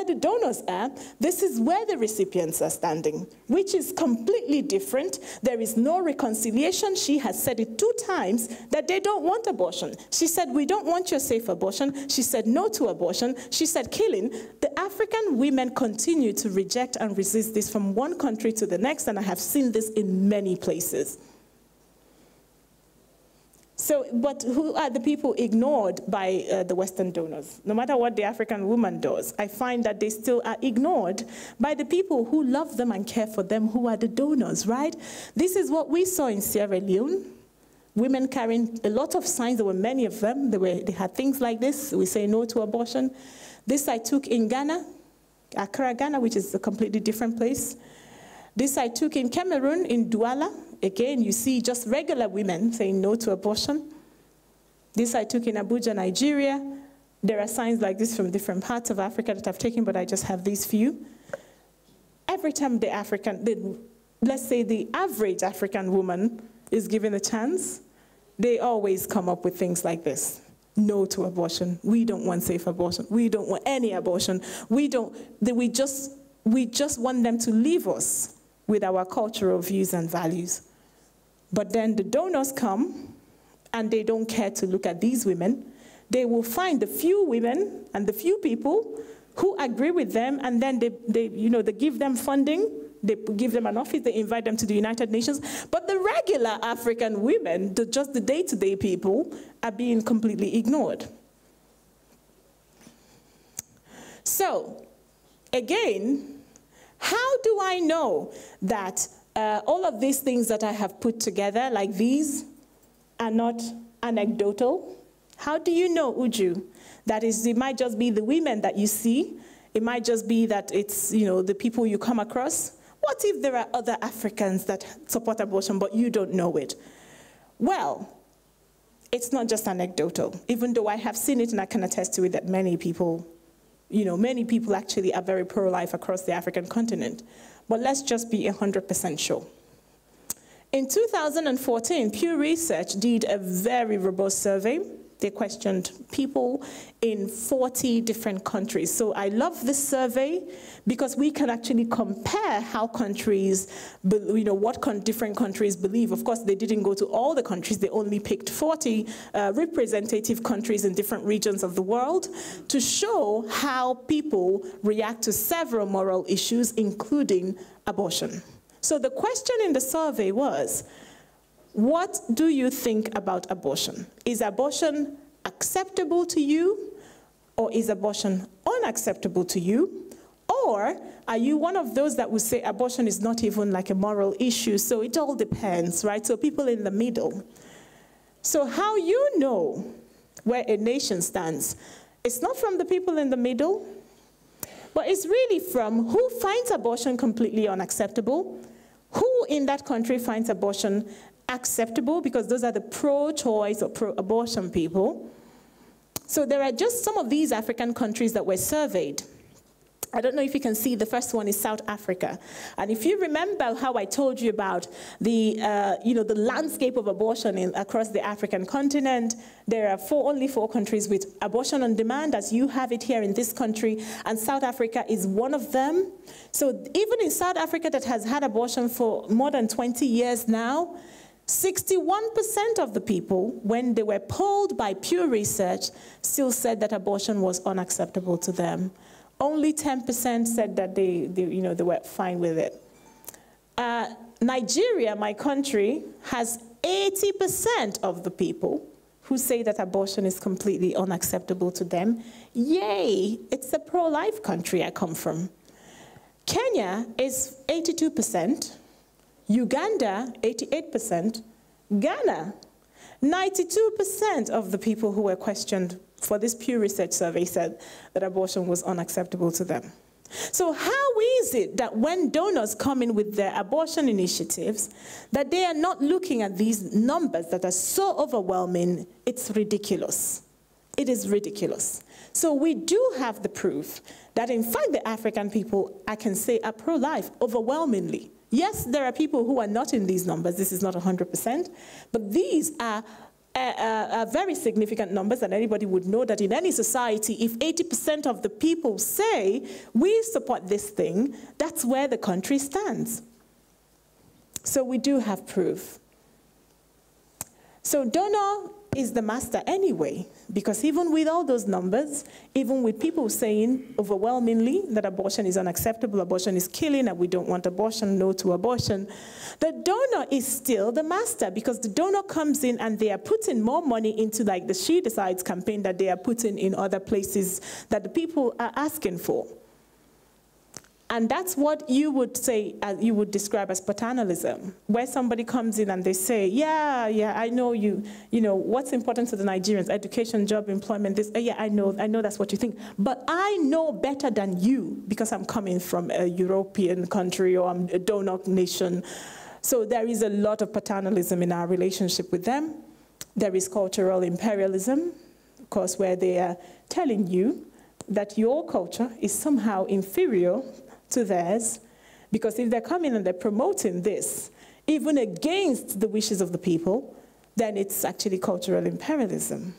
the donors are. This is where the recipients are standing, which is completely different. There is no reconciliation. She has said it 2 times that they don't want abortion. She said, we don't want your safe abortion. She said no to abortion. She said killing. The African women continue to reject and resist this from one country to the next, and I have seen this in many places. So, but who are the people ignored by the Western donors? No matter what the African woman does, I find that they still are ignored by the people who love them and care for them, who are the donors, right? This is what we saw in Sierra Leone. Women carrying a lot of signs. There were many of them. They had things like this. We say no to abortion. This I took in Ghana, Accra, Ghana, which is a completely different place. This I took in Cameroon, in Douala. Again, you see just regular women saying no to abortion. This I took in Abuja, Nigeria. There are signs like this from different parts of Africa that I've taken, but I just have these few. Every time let's say the average African woman is given a chance, they always come up with things like this. no to abortion. We don't want safe abortion. We don't want any abortion. We just want them to leave us with our cultural views and values. But then the donors come, and they don't care to look at these women. They will find the few women and the few people who agree with them, and then they give them funding, they give them an office, they invite them to the United Nations. But the regular African women, just the day-to-day people, are being completely ignored. So, again, how do I know that all of these things that I have put together, like these, are not anecdotal? How do you know, Uju? That is, it might just be the women that you see. It might just be that it's, the people you come across. What if there are other Africans that support abortion, but you don't know it? Well, it's not just anecdotal, even though I have seen it and I can attest to it that many people, many people actually are very pro-life across the African continent. But let's just be 100% sure. In 2014, Pew Research did a very robust survey. They questioned people in 40 different countries. So I love this survey because we can actually compare how countries, what different countries believe. Of course, they didn't go to all the countries. They only picked 40 representative countries in different regions of the world to show how people react to several moral issues, including abortion. So the question in the survey was, what do you think about abortion? Is abortion acceptable to you, or is abortion unacceptable to you? Or are you one of those that would say abortion is not even like a moral issue, so it all depends, right? So people in the middle. So how you know where a nation stands, it's not from the people in the middle, but it's really from who finds abortion completely unacceptable, who in that country finds abortion acceptable, because those are the pro-choice or pro-abortion people. So there are just some of these African countries that were surveyed. I don't know if you can see, the first one is South Africa. And if you remember how I told you about the, the landscape of abortion across the African continent, there are only four countries with abortion on demand, as you have it here in this country, and South Africa is one of them. So even in South Africa, that has had abortion for more than 20 years now, 61% of the people, when they were polled by Pew Research, still said that abortion was unacceptable to them. Only 10% said that they were fine with it. Nigeria, my country, has 80% of the people who say that abortion is completely unacceptable to them. Yay, it's a pro-life country I come from. Kenya is 82%. Uganda, 88%, Ghana, 92% of the people who were questioned for this Pew Research survey said that abortion was unacceptable to them. So how is it that when donors come in with their abortion initiatives, that they are not looking at these numbers that are so overwhelming? It's ridiculous. It is ridiculous. So we do have the proof that in fact the African people, I can say, are pro-life overwhelmingly. Yes, there are people who are not in these numbers. This is not 100%, but these are very significant numbers, and anybody would know that in any society, if 80% of the people say, we support this thing, that's where the country stands. So we do have proof. So donor is the master anyway, because even with all those numbers, even with people saying overwhelmingly that abortion is unacceptable, abortion is killing, and we don't want abortion, no to abortion, the donor is still the master, because the donor comes in and they are putting more money into like the She Decides campaign that they are putting in other places that the people are asking for. And that's what you would say, you would describe as paternalism, where somebody comes in and they say, yeah, I know you know, what's important to the Nigerians, education, job, employment, this, yeah, I know that's what you think. But I know better than you because I'm coming from a European country or I'm a donor nation. So there is a lot of paternalism in our relationship with them. There is cultural imperialism, of course, where they are telling you that your culture is somehow inferior to theirs, because if they're coming and they're promoting this, even against the wishes of the people, then it's actually cultural imperialism.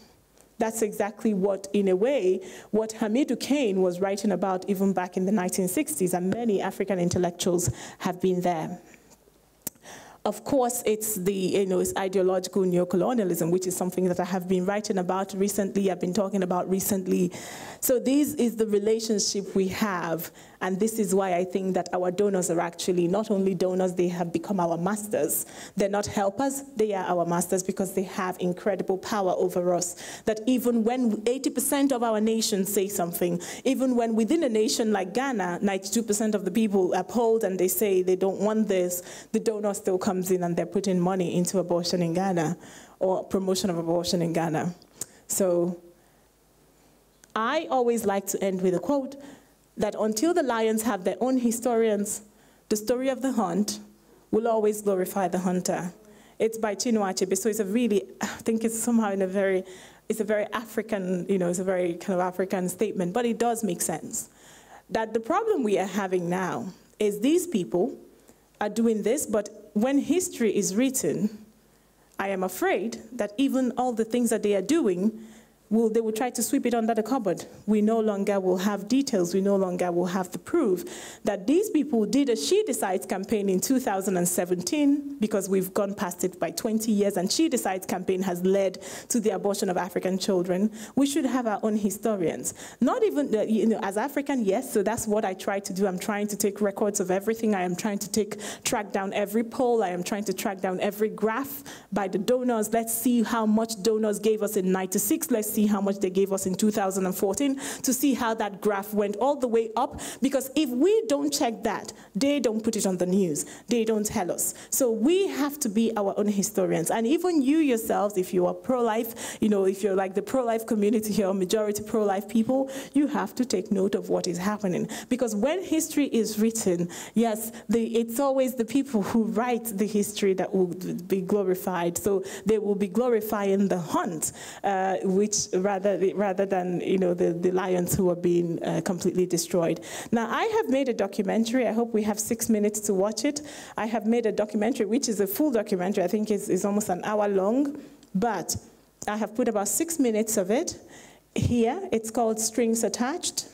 That's exactly what, in a way, what Hamidou Kane was writing about even back in the 1960s, and many African intellectuals have been there. Of course, it's it's ideological neo-colonialism, which is something that I have been writing about recently, I've been talking about recently. So this is the relationship we have, and this is why I think that our donors are actually not only donors, they have become our masters. They're not helpers, they are our masters because they have incredible power over us. That even when 80% of our nation say something, even when within a nation like Ghana, 92% of the people uphold and they say they don't want this, the donor still comes in and they're putting money into abortion in Ghana or promotion of abortion in Ghana. So I always like to end with a quote that until the lions have their own historians, the story of the hunt will always glorify the hunter. It's by Chinua Achebe, so it's a really, I think it's somehow in a very, it's a very African, it's a very kind of African statement, but it does make sense. That the problem we are having now is these people are doing this, but when history is written, I am afraid that even all the things that they are doing, they will try to sweep it under the cupboard. We no longer will have details. We no longer will have the proof that these people did a She Decides campaign in 2017 because we've gone past it by 20 years, and She Decides campaign has led to the abortion of African children. We should have our own historians. Not even, as African, yes, so that's what I try to do. I'm trying to take records of everything. I am trying to track down every poll. I am trying to track down every graph by the donors. Let's see how much donors gave us in 96. Let's see how much they gave us in 2014 to see how that graph went all the way up, because if we don't check that, they don't put it on the news, they don't tell us. So we have to be our own historians, and even you yourselves, if you are pro-life, if you're like the pro-life community here, or majority pro-life people, you have to take note of what is happening, because when history is written, yes, it's always the people who write the history that will be glorified. So they will be glorifying the hunt, which rather than the lions who are being completely destroyed. Now, I have made a documentary. I hope we have 6 minutes to watch it. I have made a documentary, which is a full documentary. I think it's almost an hour long, but I have put about 6 minutes of it here. It's called Strings Attached.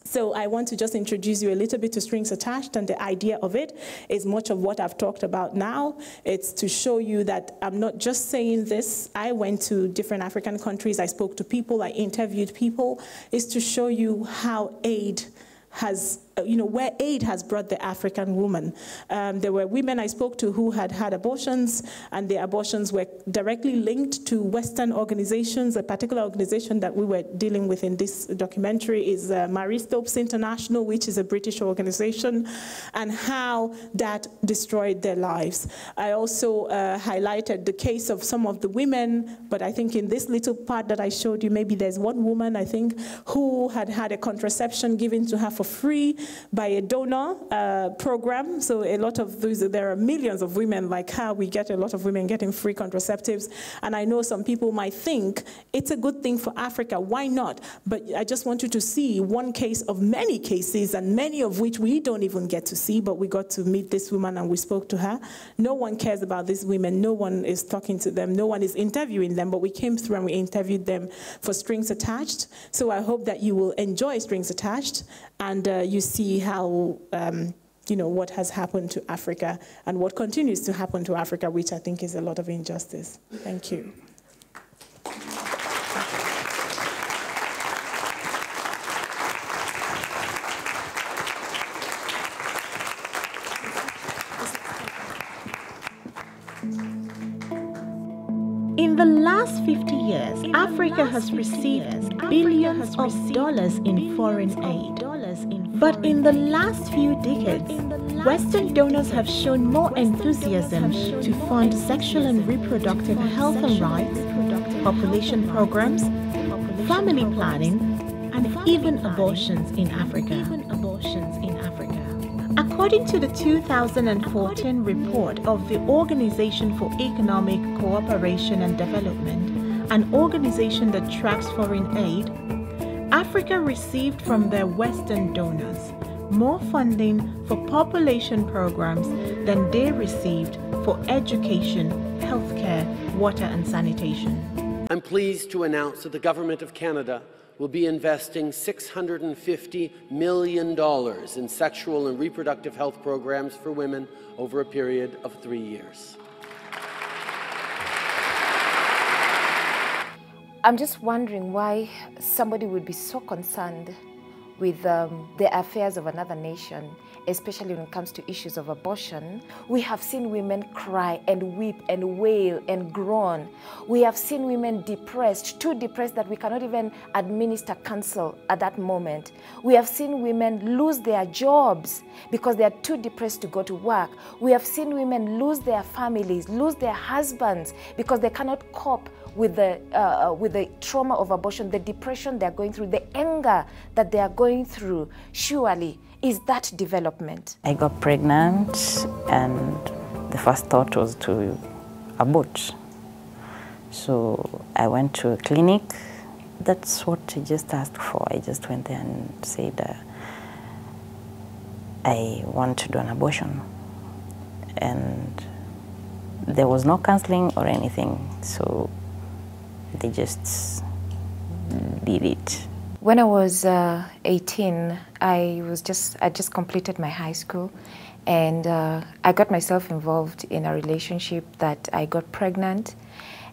So I want to just introduce you a little bit to Strings Attached, and the idea of it is much of what I've talked about now. It's to show you that I'm not just saying this. I went to different African countries. I spoke to people. I interviewed people. It's to show you how aid has, where aid has brought the African woman. There were women I spoke to who had had abortions, and the abortions were directly linked to Western organizations. A particular organization that we were dealing with in this documentary is Marie Stopes International, which is a British organization, and how that destroyed their lives. I also highlighted the case of some of the women, but I think in this little part that I showed you, maybe there's one woman, I think, who had had a contraception given to her for free by a donor program. So a lot of those, there are millions of women like her. We get a lot of women getting free contraceptives. And I know some people might think it's a good thing for Africa. Why not? But I just want you to see one case of many cases, and many of which we don't even get to see, but we got to meet this woman and we spoke to her. No one cares about these women. No one is talking to them. No one is interviewing them, but we came through and we interviewed them for Strings Attached. So I hope that you will enjoy Strings Attached, and you see how, what has happened to Africa and what continues to happen to Africa, which I think is a lot of injustice. Thank you. In the last 50 years, Africa has received billions of dollars in foreign aid. But in the last few decades, Western donors have shown more enthusiasm to fund sexual and reproductive health and rights, population programs, family planning, and even abortions in Africa. According to the 2014 report of the Organization for Economic Cooperation and Development, an organization that tracks foreign aid, Africa received from their Western donors more funding for population programs than they received for education, healthcare, water and sanitation. I'm pleased to announce that the Government of Canada will be investing $650 million in sexual and reproductive health programs for women over a period of 3 years. I'm just wondering why somebody would be so concerned with the affairs of another nation, especially when it comes to issues of abortion. We have seen women cry and weep and wail and groan. We have seen women depressed, too depressed that we cannot even administer counsel at that moment. We have seen women lose their jobs because they are too depressed to go to work. We have seen women lose their families, lose their husbands because they cannot cope with the trauma of abortion, the depression they're going through, the anger that they are going through. Surely, is that development? I got pregnant and the first thought was to abort. So I went to a clinic. That's what I just asked for. I just went there and said, I want to do an abortion. And there was no counseling or anything, so they just did it. When I was 18, I just completed my high school, and I got myself involved in a relationship that I got pregnant,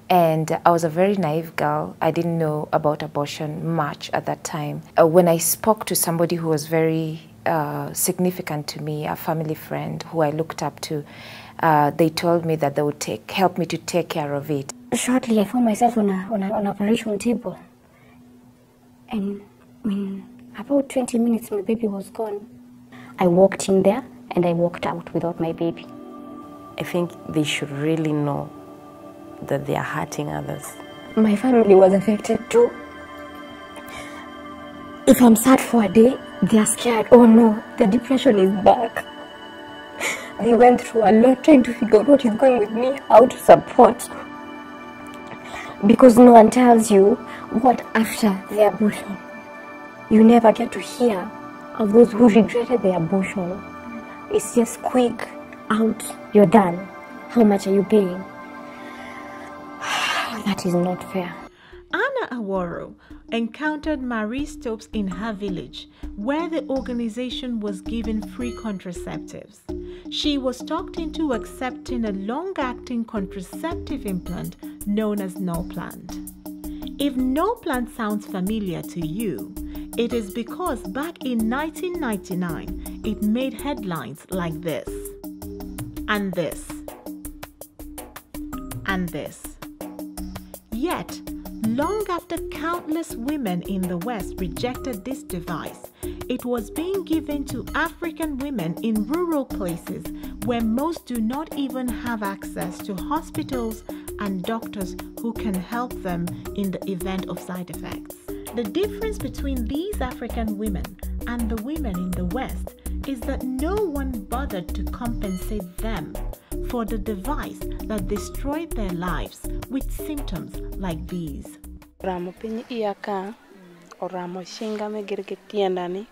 and I was a very naive girl. I didn't know about abortion much at that time. When I spoke to somebody who was very significant to me, a family friend who I looked up to, they told me that they would help me to take care of it. Shortly, I found myself on an operation table, and in about 20 minutes, my baby was gone. I walked in there and I walked out without my baby. I think they should really know that they are hurting others. My family was affected too. If I'm sad for a day, they are scared. Oh no, the depression is back. They went through a lot trying to figure out what is going with me, how to support. Because no one tells you what after the abortion. You never get to hear of those who regretted the abortion. It's just quick, out, you're done. How much are you paying? That is not fair. Anna Aworo encountered Marie Stopes in her village, where the organization was given free contraceptives. She was talked into accepting a long-acting contraceptive implant known as no-plant. If no-plant sounds familiar to you, it is because back in 1999, it made headlines like this, and this, and this. Yet, long after countless women in the West rejected this device, it was being given to African women in rural places where most do not even have access to hospitals and doctors who can help them in the event of side effects. The difference between these African women and the women in the West is that no one bothered to compensate them for the device that destroyed their lives with symptoms like these. Ramo pinyi iyaka o ramo shinga me gerke tiendani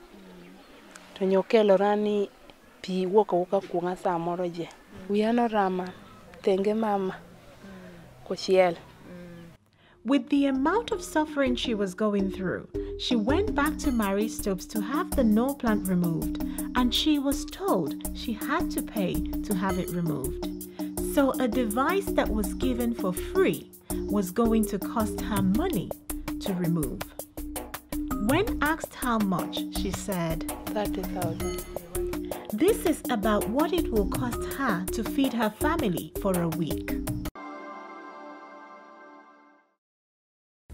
to nyokelo rani pi woka kuonga samoro je uyano rama tenge mama koshiel. With the amount of suffering she was going through, she went back to Marie Stopes to have the no-plant removed, and she was told she had to pay to have it removed. So a device that was given for free was going to cost her money to remove. When asked how much, she said, 30,000. This is about what it will cost her to feed her family for a week.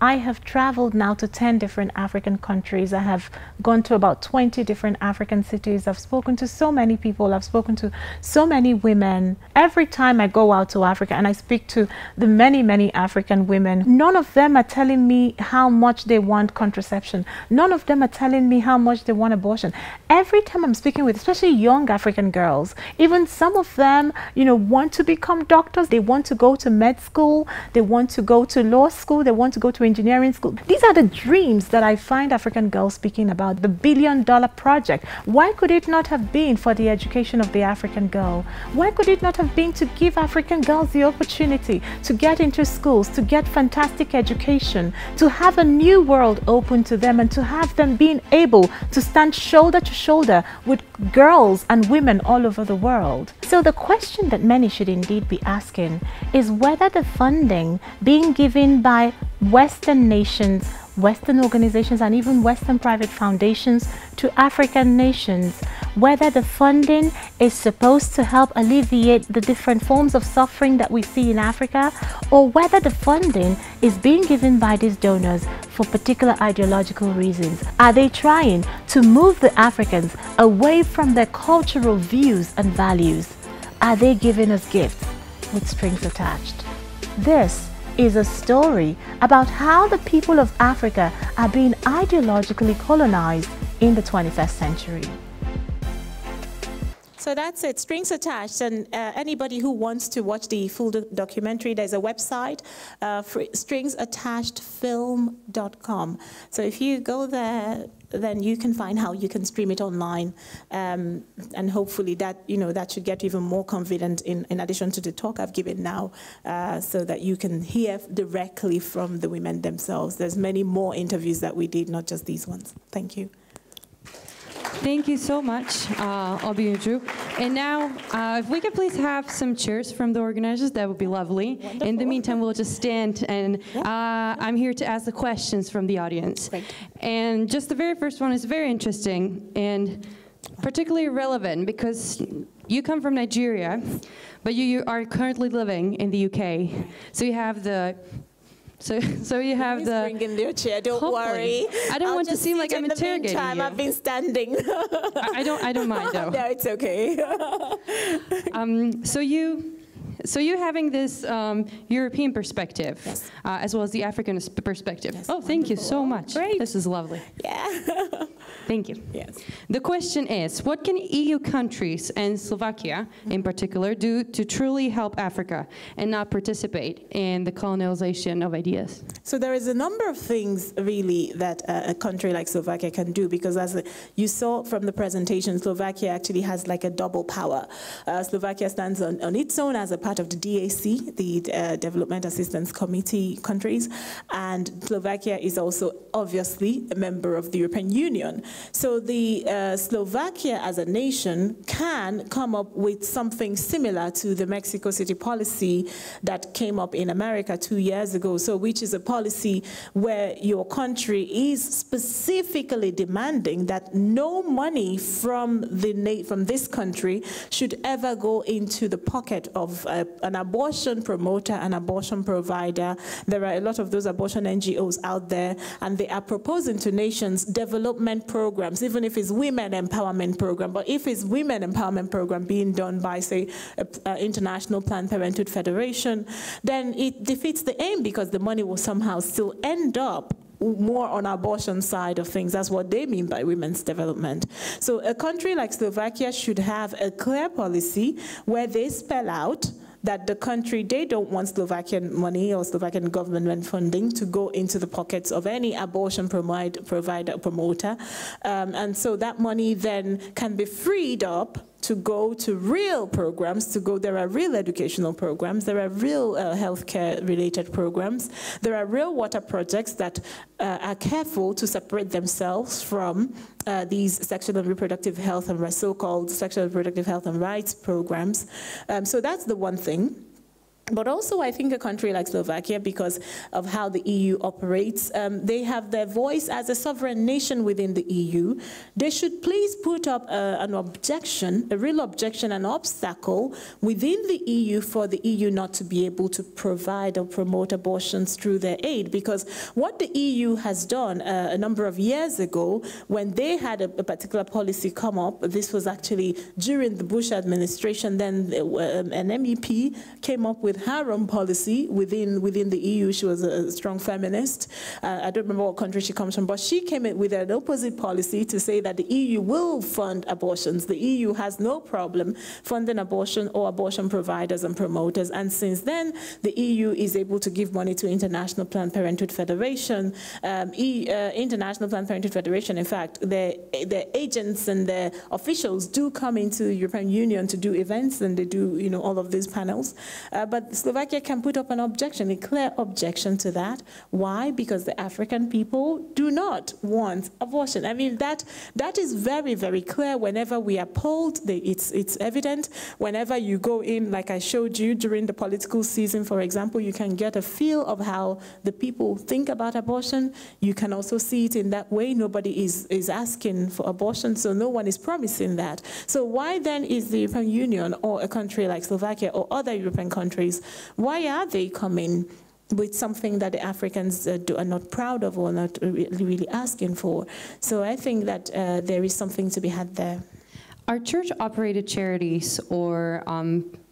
I have traveled now to 10 different African countries. I have gone to about 20 different African cities. I've spoken to so many people. I've spoken to so many women. Every time I go out to Africa and I speak to the many African women, none of them are telling me how much they want contraception. None of them are telling me how much they want abortion. Every time I'm speaking with, especially young African girls, even some of them, want to become doctors. They want to go to med school. They want to go to law school. They want to go to engineering school. These are the dreams that I find African girls speaking about, the billion-dollar project. Why could it not have been for the education of the African girl? Why could it not have been to give African girls the opportunity to get into schools, to get fantastic education, to have a new world open to them, and to have them being able to stand shoulder to shoulder with girls and women all over the world? So the question that many should indeed be asking is whether the funding being given by Western nations, Western organizations, and even Western private foundations to African nations, whether the funding is supposed to help alleviate the different forms of suffering that we see in Africa, or whether the funding is being given by these donors for particular ideological reasons. Are they trying to move the Africans away from their cultural views and values? Are they giving us gifts with strings attached? This is a story about how the people of Africa are being ideologically colonized in the 21st century. So that's it, strings attached. And anybody who wants to watch the full documentary, there's a website, stringsattachedfilm.com. So if you go there, then you can find how you can stream it online. And hopefully that, that should get you even more confident in addition to the talk I've given now, so that you can hear directly from the women themselves. There's many more interviews that we did, not just these ones. Thank you. Thank you so much, Obianuju. And now, if we could please have some cheers from the organizers, that would be lovely. Wonderful. In the meantime, we'll just stand, and I'm here to ask the questions from the audience. And just the very first one is very interesting and particularly relevant because you come from Nigeria, but you are currently living in the UK. So you have the So you have the... Bring in their chair, don't worry. I don't want to seem like I'm interrogating you. I've been standing. I don't mind though. No, it's okay. So you having this European perspective, yes, as well as the African perspective. Yes, oh, thank you so much. Great. This is lovely. Yeah. Thank you. Yes. The question is, what can EU countries, and Slovakia in particular, do to truly help Africa and not participate in the colonialization of ideas? So there is a number of things, really, that a country like Slovakia can do, because as you saw from the presentation, Slovakia actually has like a double power. Slovakia stands on its own as a part of the DAC, the Development Assistance Committee countries, and Slovakia is also obviously a member of the European Union. So the Slovakia as a nation can come up with something similar to the Mexico City policy that came up in America 2 years ago, so which is a policy where your country is specifically demanding that no money from this country should ever go into the pocket of an abortion promoter, an abortion provider. There are a lot of those abortion NGOs out there, and they are proposing to nations development programs, even if it's women empowerment program. But if it's women empowerment program being done by, say, International Planned Parenthood Federation, then it defeats the aim, because the money will somehow still end up more on abortion side of things. That's what they mean by women's development. So a country like Slovakia should have a clear policy where they spell out that the country, they don't want Slovakian money or Slovakian government funding to go into the pockets of any abortion provider, promoter. And so that money then can be freed up to go to real programs, there are real educational programs, there are real healthcare related programs, there are real water projects that are careful to separate themselves from these sexual and reproductive health and so-called sexual and reproductive health and rights programs. So that's the one thing. But also, I think a country like Slovakia, because of how the EU operates, they have their voice as a sovereign nation within the EU. They should please put up an objection, a real objection, an obstacle within the EU for the EU not to be able to provide or promote abortions through their aid. Because what the EU has done a number of years ago, when they had a particular policy come up, this was actually during the Bush administration, then an MEP came up with with her own policy within the EU. She was a strong feminist. I don't remember what country she comes from, but she came in with an opposite policy to say that the EU will fund abortions. The EU has no problem funding abortion or abortion providers and promoters. And since then, the EU is able to give money to International Planned Parenthood Federation. International Planned Parenthood Federation, in fact, the agents and the officials do come into the European Union to do events, and they do, you know, all of these panels. But Slovakia can put up an objection, a clear objection to that. Why? Because the African people do not want abortion. I mean, that is very, very clear. Whenever we are polled, it's evident. Whenever you go in, like I showed you during the political season, for example, you can get a feel of how the people think about abortion. You can also see it in that way. Nobody is asking for abortion, so no one is promising that. So why then is the European Union or a country like Slovakia or other European countries, why are they coming with something that the Africans are not proud of or not really asking for? So I think that there is something to be had there. Are church-operated charities or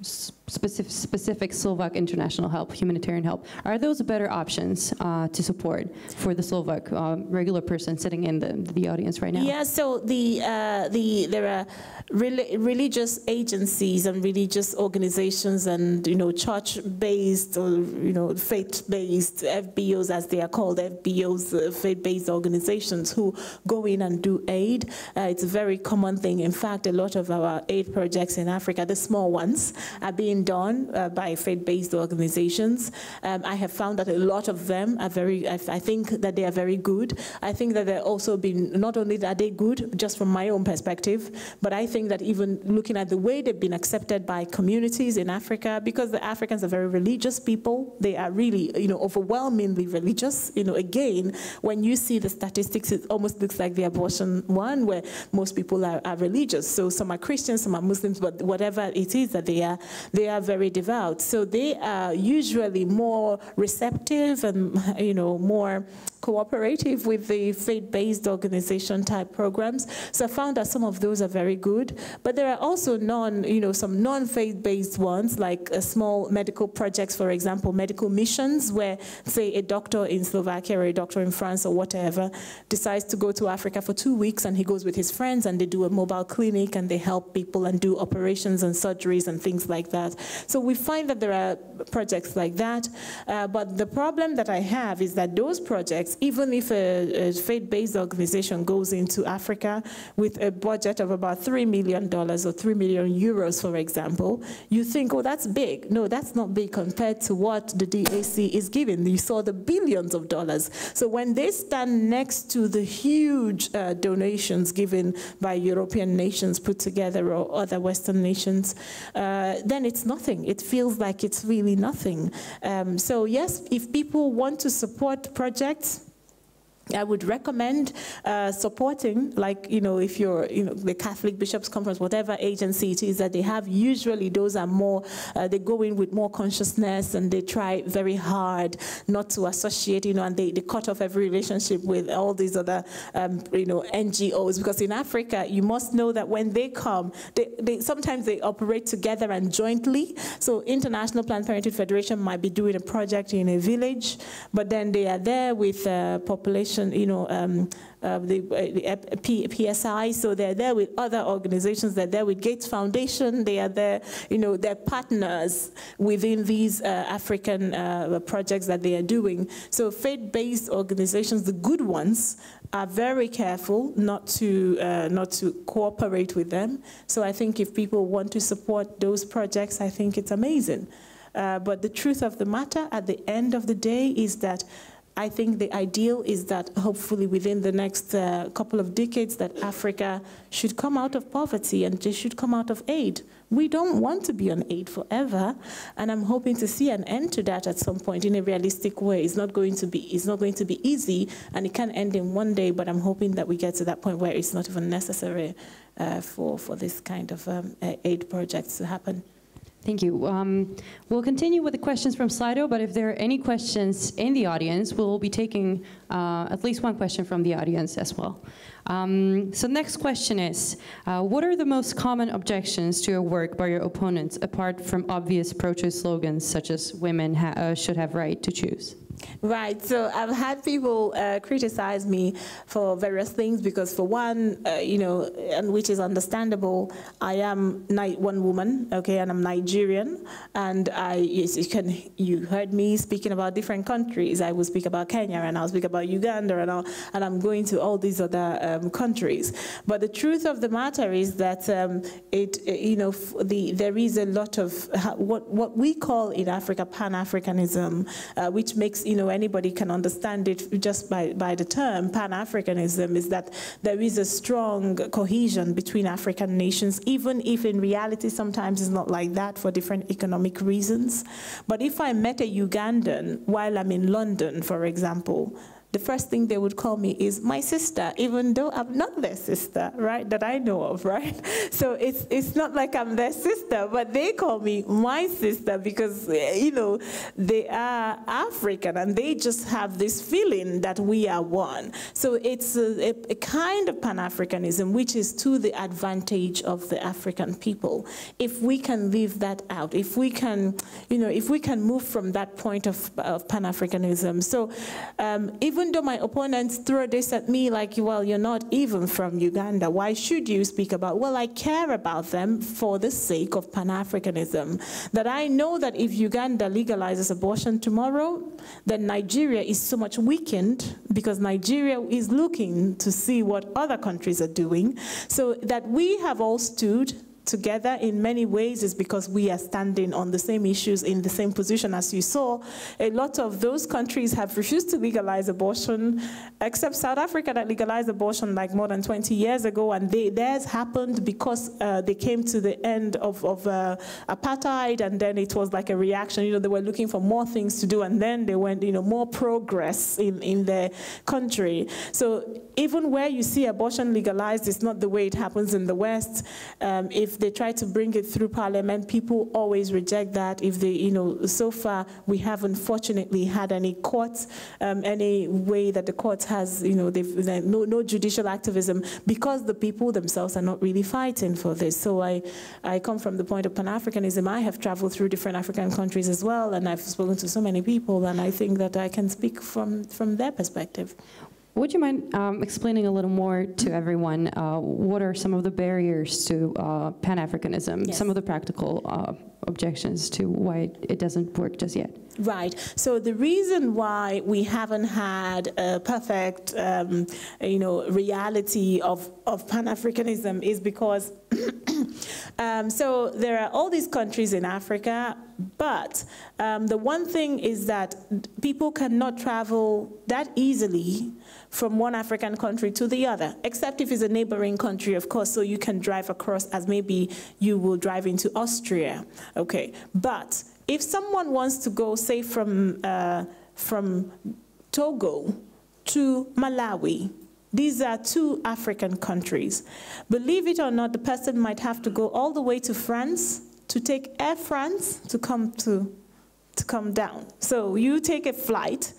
specific Slovak international help, humanitarian help, are those better options to support for the Slovak regular person sitting in the audience right now? Yeah, so there are religious agencies and religious organizations and, you know, church-based or, you know, faith-based FBOs, as they are called, FBOs, faith-based organizations who go in and do aid. It's a very common thing. In fact, a lot of our aid projects in Africa, the small ones, are being done by faith-based organizations. I have found that a lot of them are I think that they are very good. I think that they're also not only are they good, just from my own perspective, but I think that even looking at the way they've been accepted by communities in Africa, because the Africans are very religious people, they are really, you know, overwhelmingly religious. You know, again, when you see the statistics, it almost looks like the abortion one, where most people are religious. So some are Christians, some are Muslims, but whatever it is that they are very devout. So they are usually more receptive and, you know, more cooperative with the faith-based organization type programs. So I found that some of those are very good, but there are also some non-faith-based ones, like small medical projects, for example, medical missions, where, say, a doctor in Slovakia or a doctor in France or whatever decides to go to Africa for 2 weeks, and he goes with his friends and they do a mobile clinic and they help people and do operations and surgeries and things like that. So we find that there are projects like that, but the problem that I have is that those projects, even if a faith-based organization goes into Africa with a budget of about $3 million or 3 million euros, for example, you think, oh, that's big. No, that's not big compared to what the DAC is giving. You saw the billions of dollars. So when they stand next to the huge donations given by European nations put together or other Western nations, then it's nothing. It feels like it's really nothing. So yes, if people want to support projects, I would recommend supporting, like, you know, if you're, you know, the Catholic Bishops' Conference, whatever agency it is that they have, usually those are more, they go in with more consciousness and they try very hard not to associate, you know, and they cut off every relationship with all these other, you know, NGOs, because in Africa, you must know that when they come, sometimes they operate together and jointly. So International Planned Parenthood Federation might be doing a project in a village, but then they are there with population, you know, the PSI, so they're there with other organizations, they're there with Gates Foundation, they are there, you know, they're partners within these African projects that they are doing. So faith-based organizations, the good ones, are very careful not to cooperate with them. So I think if people want to support those projects, I think it's amazing. But the truth of the matter at the end of the day is that I think the ideal is that hopefully within the next couple of decades that Africa should come out of poverty and they should come out of aid. We don't want to be on aid forever, and I'm hoping to see an end to that at some point in a realistic way. It's not going to be easy, and it can end in one day, but I'm hoping that we get to that point where it's not even necessary for this kind of aid projects to happen. Thank you. We'll continue with the questions from Slido, but if there are any questions in the audience, we'll be taking at least one question from the audience as well. So next question is, what are the most common objections to your work by your opponents, apart from obvious pro-choice slogans such as women should have right to choose? Right, so I've had people criticize me for various things because for one, you know, and which is understandable, I am one woman, okay, and I'm Nigerian, and you heard me speaking about different countries. I will speak about Kenya, and I'll speak about Uganda, and I'm going to all these other countries. But the truth of the matter is that you know, there is a lot of what we call in Africa Pan-Africanism, which makes, you know, anybody can understand it just by the term Pan-Africanism, is that there is a strong cohesion between African nations, even if in reality sometimes it's not like that for different economic reasons. But if I met a Ugandan while I'm in London, for example, the first thing they would call me is my sister, even though I'm not their sister, right, that I know of, right? So it's not like I'm their sister, but they call me my sister because, you know, they are African and they just have this feeling that we are one. So it's a kind of Pan-Africanism which is to the advantage of the African people. If we can leave that out, if we can, you know, if we can move from that point of Pan-Africanism. So even though my opponents throw this at me like, well, you're not even from Uganda, why should you speak about? Well, I care about them for the sake of Pan-Africanism. That I know that if Uganda legalizes abortion tomorrow, then Nigeria is so much weakened because Nigeria is looking to see what other countries are doing. So that we have all stood together in many ways is because we are standing on the same issues in the same position. As you saw, a lot of those countries have refused to legalize abortion, except South Africa that legalized abortion like more than 20 years ago, and theirs happened because they came to the end of apartheid, and then it was like a reaction. You know, they were looking for more things to do, and then they went, you know, more progress in their country. So even where you see abortion legalized, it's not the way it happens in the West. If they try to bring it through Parliament, people always reject that. If they, you know, so far we haven't fortunately had any courts, any way that the courts has, you know, no judicial activism because the people themselves are not really fighting for this. So I come from the point of Pan-Africanism. I have traveled through different African countries as well, and I've spoken to so many people, and I think that I can speak from their perspective. Would you mind explaining a little more to everyone what are some of the barriers to Pan-Africanism, yes, some of the practical objections to why it doesn't work just yet? Right. So the reason why we haven't had a perfect, you know, reality of Pan-Africanism is because so there are all these countries in Africa, but the one thing is that people cannot travel that easily from one African country to the other, except if it's a neighboring country, of course, so you can drive across as maybe you will drive into Austria, okay? But if someone wants to go, say, from Togo to Malawi, these are two African countries. Believe it or not, the person might have to go all the way to France to take Air France to come down. So you take a flight,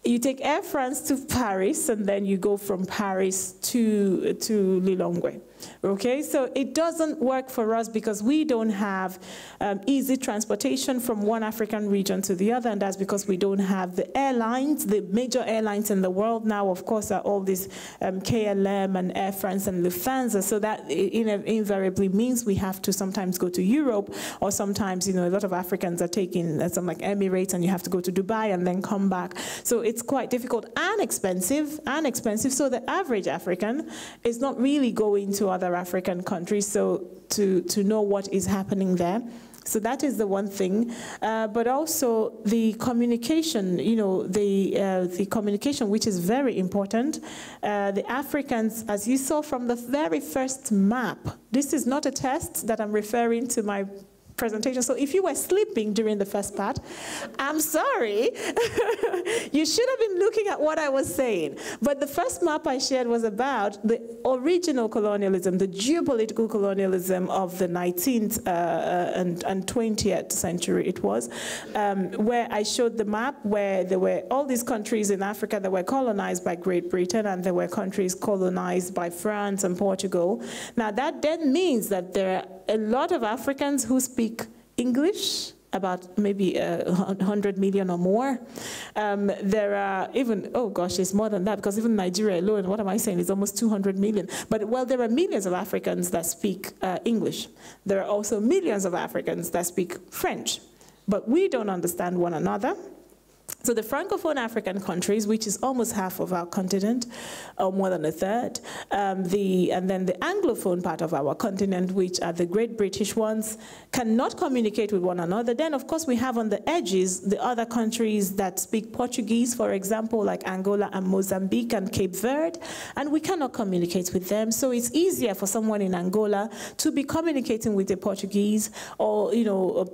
you take Air France to Paris, and then you go from Paris to Lilongwe. Okay, so it doesn't work for us because we don't have easy transportation from one African region to the other, and that's because we don't have the airlines. The major airlines in the world now, of course, are all these KLM and Air France and Lufthansa, so that invariably means we have to sometimes go to Europe, or sometimes, you know, a lot of Africans are taking some like Emirates, and you have to go to Dubai and then come back. So it's quite difficult and expensive, so the average African is not really going to other African countries, so to know what is happening there. So that is the one thing, but also the communication, you know, the communication, which is very important. The Africans, as you saw from the very first map, this is not a test that I'm referring to my presentation. So if you were sleeping during the first part, I'm sorry. You should have been looking at what I was saying. But the first map I shared was about the original colonialism, the geopolitical colonialism of the 19th and 20th century it was, where I showed the map where there were all these countries in Africa that were colonized by Great Britain, and there were countries colonized by France and Portugal. Now that then means that there are a lot of Africans who speak English, about maybe 100 million or more. There are even, oh gosh, it's more than that, because even Nigeria alone, what am I saying, is almost 200 million. But well, there are millions of Africans that speak English. There are also millions of Africans that speak French. But we don't understand one another. So the Francophone African countries, which is almost half of our continent, or more than a third, and then the Anglophone part of our continent, which are the Great British ones, cannot communicate with one another. Then, of course, we have on the edges the other countries that speak Portuguese, for example, like Angola and Mozambique and Cape Verde, and we cannot communicate with them. So it's easier for someone in Angola to be communicating with the Portuguese, or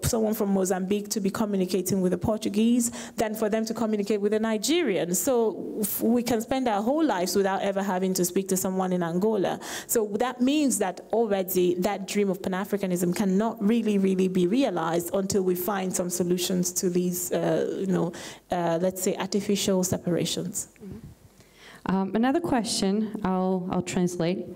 someone from Mozambique to be communicating with the Portuguese, than for them to communicate with a Nigerian. So we can spend our whole lives without ever having to speak to someone in Angola. So that means that already that dream of Pan-Africanism cannot really be realized until we find some solutions to these, let's say, artificial separations. Another question, I'll translate.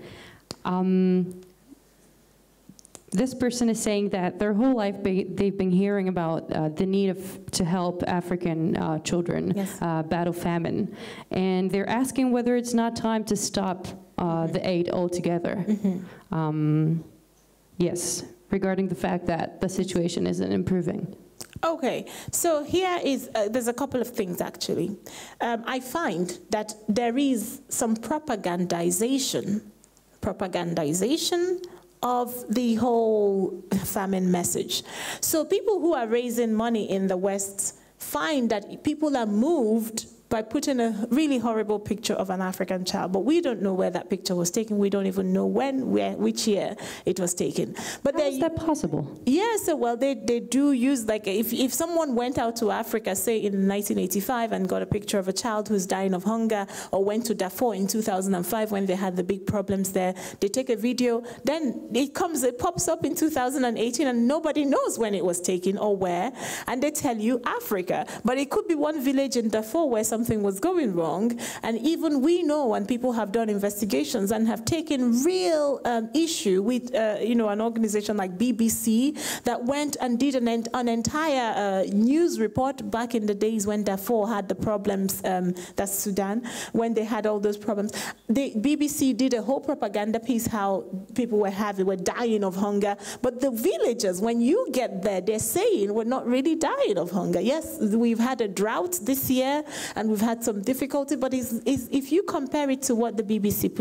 This person is saying that their whole life they've been hearing about the need to help African children battle famine. And they're asking whether it's not time to stop the aid altogether. Yes, regarding the fact that the situation isn't improving. Okay, so here is, there's a couple of things actually. I find that there is some propagandization of the whole famine message. So people who are raising money in the West find that people are moved by putting a really horrible picture of an African child, but we don't know where that picture was taken. We don't even know when, where, which year it was taken. But how is that possible? Yeah, so well, they do use, like, if someone went out to Africa, say in 1985, and got a picture of a child who's dying of hunger, or went to Darfur in 2005 when they had the big problems there, they take a video, then it pops up in 2018, and nobody knows when it was taken or where, and they tell you Africa. But it could be one village in Darfur where something was going wrong, and even we know, and people have done investigations and have taken real issue with an organization like BBC that went and did an entire news report back in the days when Darfur had the problems, that's Sudan, when they had all those problems. The BBC did a whole propaganda piece how people were dying of hunger, but the villagers, when you get there, they're saying we're not really dying of hunger. Yes, we've had a drought this year, and we've had some difficulty, but if you compare it to what the BBC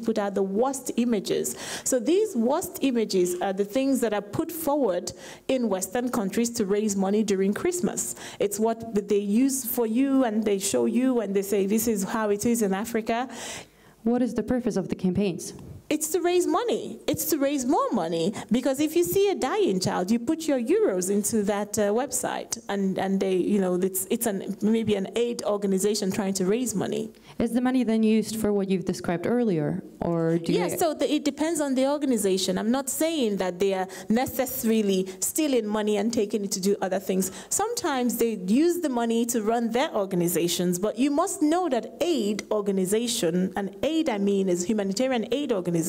put out the worst images. So these worst images are the things that are put forward in Western countries to raise money during Christmas. It's what they use for you, and they show you, and they say this is how it is in Africa. What is the purpose of the campaigns? It's to raise money. It's to raise more money, because if you see a dying child, you put your euros into that website, and they, it's maybe an aid organization trying to raise money. Is the money then used for what you've described earlier, or do yes? So it depends on the organization. I'm not saying that they are necessarily stealing money and taking it to do other things. Sometimes they use the money to run their organizations, but you must know that aid organization, and aid I mean is humanitarian aid organization,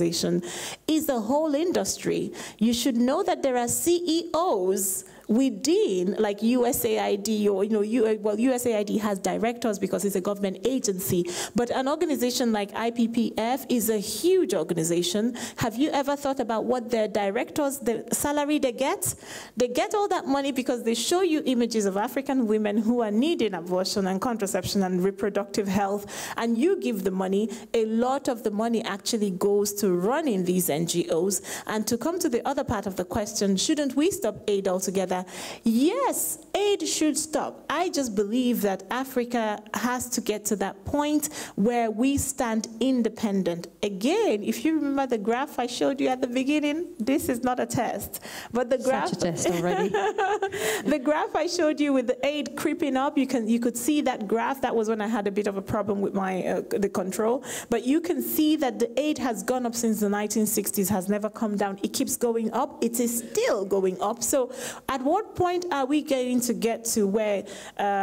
is a whole industry. You should know that there are CEOs within, like USAID, or USAID has directors because it's a government agency, but an organization like IPPF is a huge organization. Have you ever thought about what their directors, the salary they get? They get all that money because they show you images of African women who are needing abortion and contraception and reproductive health, and you give the money. A lot of the money actually goes to running these NGOs. And to come to the other part of the question, shouldn't we stop aid altogether? together. Yes, aid should stop. I just believe that Africa has to get to that point where we stand independent. Again, if you remember the graph I showed you at the beginning, this is not a test, but the graph, such a test already. The graph I showed you with the aid creeping up, you could see that graph. That was when I had a bit of a problem with my the control, but you can see that the aid has gone up since the 1960s, has never come down. It keeps going up. It is still going up. So at what point are we going to get to where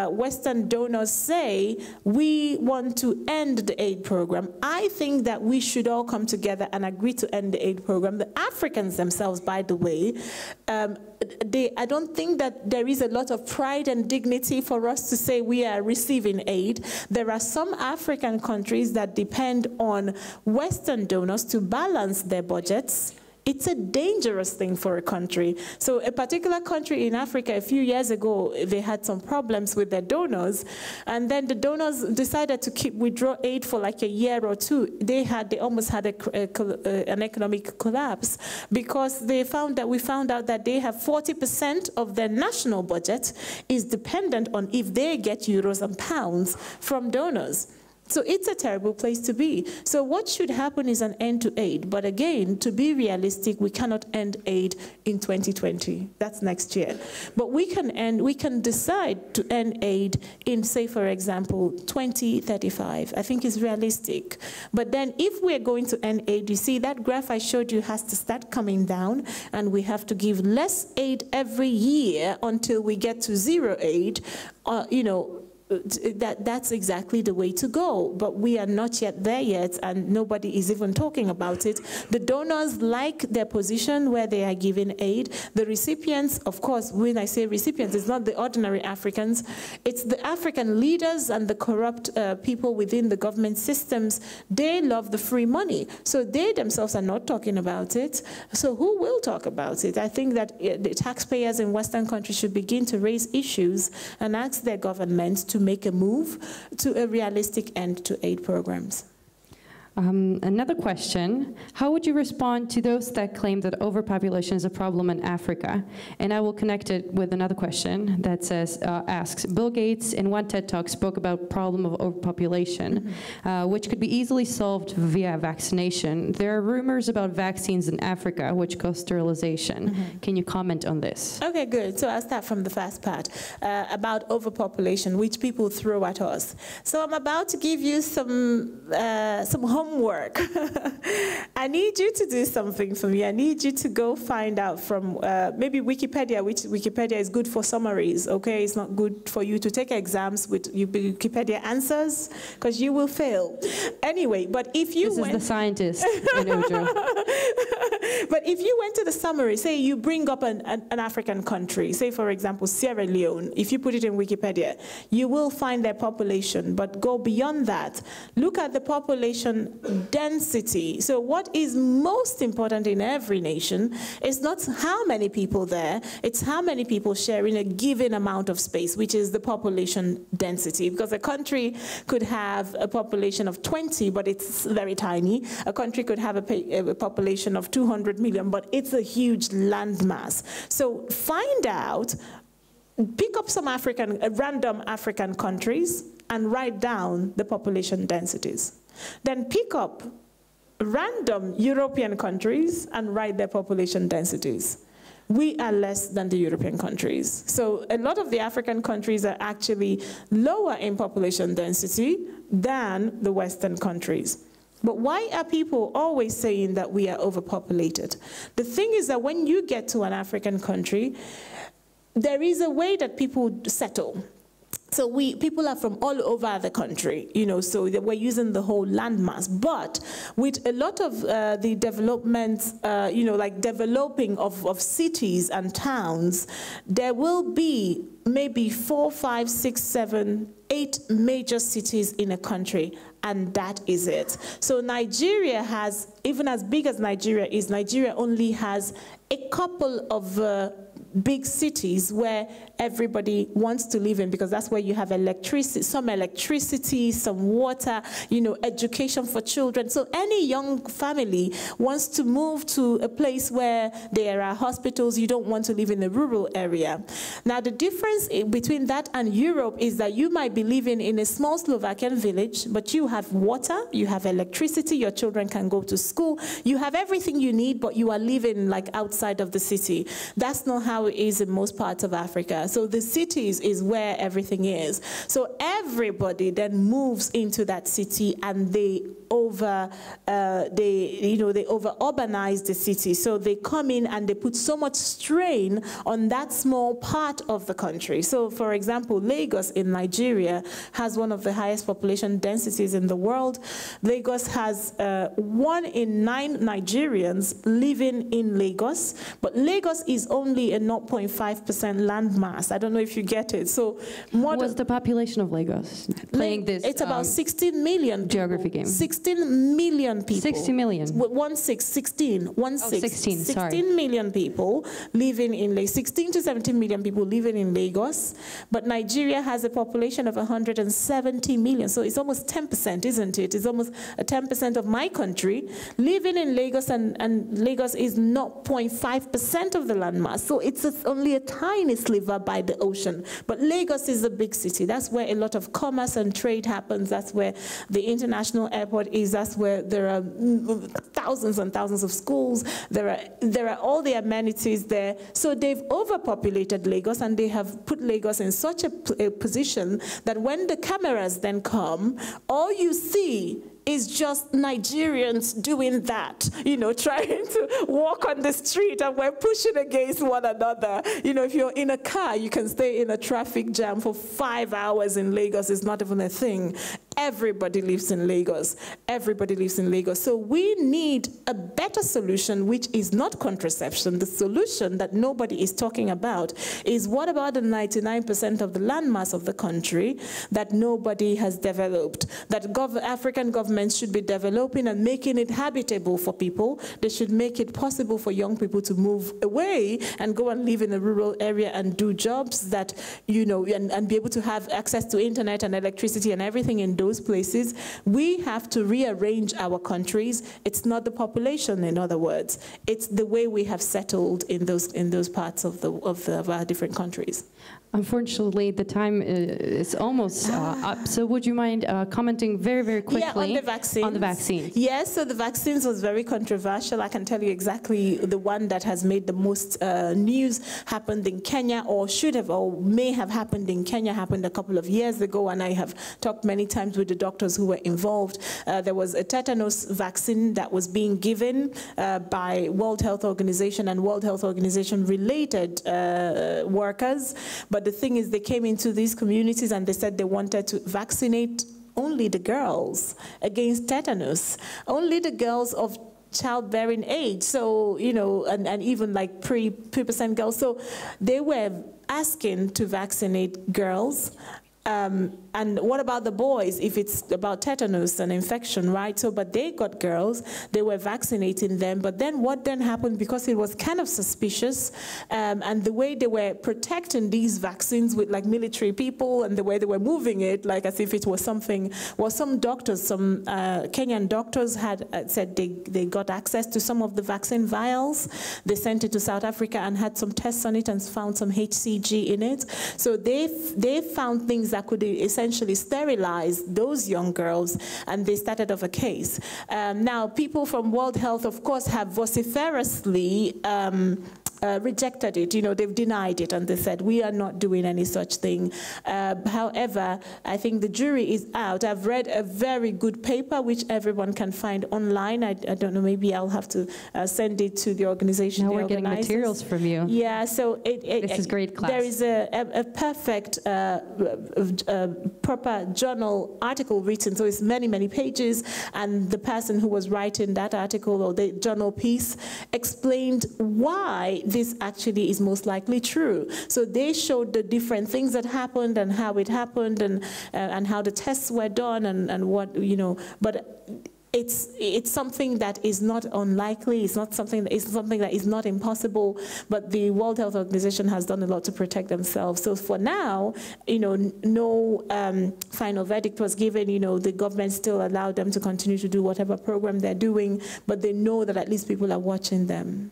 Western donors say we want to end the aid program? I think that we should all come together and agree to end the aid program. The Africans themselves, by the way, I don't think that there is a lot of pride and dignity for us to say we are receiving aid. There are some African countries that depend on Western donors to balance their budgets. It's a dangerous thing for a country. So a particular country in Africa a few years ago, they had some problems with their donors, and then the donors decided to withdraw aid for like a year or two. They almost had an economic collapse because we found out that they have 40% of their national budget is dependent on if they get euros and pounds from donors. So it's a terrible place to be. So what should happen is an end to aid. But again, to be realistic, we cannot end aid in 2020. That's next year. But we can decide to end aid in, say, for example, 2035. I think is realistic. But then if we're going to end aid, you see that graph I showed you has to start coming down, and we have to give less aid every year until we get to zero aid, you know. That's exactly the way to go, but we are not yet there yet, and nobody is even talking about it. The donors like their position where they are giving aid. The recipients, of course, when I say recipients, it's not the ordinary Africans, it's the African leaders and the corrupt people within the government systems. They love the free money, so they themselves are not talking about it. So who will talk about it? I think that the taxpayers in Western countries should begin to raise issues and ask their governments to make a move to a realistic end to aid programs. Another question, how would you respond to those that claim that overpopulation is a problem in Africa? And I will connect it with another question that asks, Bill Gates in one TED Talk spoke about problem of overpopulation, which could be easily solved via vaccination. There are rumors about vaccines in Africa which cause sterilization. Can you comment on this? Okay, good. So I'll start from the first part about overpopulation, which people throw at us. So I'm about to give you some homework. I need you to do something for me. I need you to go find out from maybe Wikipedia, which Wikipedia is good for summaries, okay? It's not good for you to take exams with Wikipedia answers, because you will fail. Anyway, but if you This is the scientist in Ojo. But if you went to the summary, say you bring up an African country, say for example Sierra Leone, if you put it in Wikipedia, you will find their population, but go beyond that. Look at the population density. So what is most important in every nation is not how many people there, it's how many people sharing a given amount of space, which is the population density. Because a country could have a population of 20, but it's very tiny. A country could have a population of 200 million, but it's a huge landmass. So find out, pick up some random African countries and write down the population densities. Then pick up random European countries and write their population densities. We are less than the European countries. So a lot of the African countries are actually lower in population density than the Western countries. But why are people always saying that we are overpopulated? The thing is that when you get to an African country, there is a way that people settle. So people are from all over the country, you know, so we're using the whole landmass. But with a lot of the developments, you know, like developing of cities and towns, there will be maybe 4, 5, 6, 7, 8 major cities in a country, and that is it. So Nigeria has, even as big as Nigeria is, Nigeria only has a couple of big cities where everybody wants to live in, because that's where you have electricity, some water, education for children. So any young family wants to move to a place where there are hospitals. You don't want to live in a rural area. Now, the difference between that and Europe is that you might be living in a small Slovakian village, but you have water, you have electricity, your children can go to school, you have everything you need, but you are living like outside of the city. That's not how it is in most parts of Africa. So the cities is where everything is. So everybody then moves into that city, and they over-urbanize the city. So they come in and they put so much strain on that small part of the country. So for example, Lagos in Nigeria has one of the highest population densities in the world. Lagos has 1 in 9 Nigerians living in Lagos, but Lagos is only a 0.5% land mass. I don't know if you get it. So what's the population of Lagos? Playing this, it's about 16 million geography game. 16 million people. 60 million. 16 million people living in Lagos. 16 to 17 million people living in Lagos, but Nigeria has a population of 170 million. So it's almost 10%, isn't it? It's almost 10% of my country living in Lagos, and Lagos is 0.5% of the landmass. So it's only a tiny sliver by the ocean. But Lagos is a big city. That's where a lot of commerce and trade happens. That's where the international airport is. That's where there are thousands and thousands of schools. There are all the amenities there. So they've overpopulated Lagos, and they have put Lagos in such a position that when the cameras then come, all you see is just Nigerians doing that, trying to walk on the street, and we're pushing against one another. If you're in a car, you can stay in a traffic jam for 5 hours in Lagos. It's not even a thing. Everybody lives in Lagos. Everybody lives in Lagos. So we need a better solution, which is not contraception. The solution that nobody is talking about is, what about the 99% of the landmass of the country that nobody has developed, that African governments should be developing and making it habitable for people. They should make it possible for young people to move away and go and live in a rural area and do jobs that, and be able to have access to internet and electricity and everything in those places. We have to rearrange our countries. It's not the population, in other words. It's the way we have settled in those parts of our different countries. Unfortunately, the time is almost up. So would you mind commenting very, very quickly on the vaccines? On the vaccines. Yes, so the vaccines was very controversial. I can tell you exactly the one that has made the most news happened in Kenya, or should have, or may have happened in Kenya, happened a couple of years ago, and I have talked many times with the doctors who were involved. There was a tetanus vaccine that was being given by World Health Organization and World Health Organization related workers. But the thing is, they came into these communities and they said they wanted to vaccinate only the girls against tetanus, only the girls of childbearing age. So, and even like pre-percent girls. So they were asking to vaccinate girls. And what about the boys if it's about tetanus and infection, right? So, but they got girls, they were vaccinating them, but then what then happened, because it was kind of suspicious, and the way they were protecting these vaccines with like military people, and the way they were moving it, like as if it was something, well, some doctors, some Kenyan doctors had said they got access to some of the vaccine vials. They sent it to South Africa and had some tests on it and found some HCG in it. So they found things that could essentially sterilize those young girls, and they started off a case. Now, people from World Health, of course, have vociferously rejected it. They've denied it, and they said, we are not doing any such thing. However, I think the jury is out. I've read a very good paper, which everyone can find online. I don't know, maybe I'll have to send it to the organization. Now we're getting materials from you. Yeah, so this is great class. There is a perfect, proper journal article written, so it's many, many pages, and the person who was writing that article, or the journal piece, explained why this actually is most likely true. So they showed the different things that happened and how it happened, and how the tests were done, and what, but it's something that is not unlikely. It's something that is not impossible. But the World Health Organization has done a lot to protect themselves. So for now, no final verdict was given. The government still allowed them to continue to do whatever program they're doing, but they know that at least people are watching them.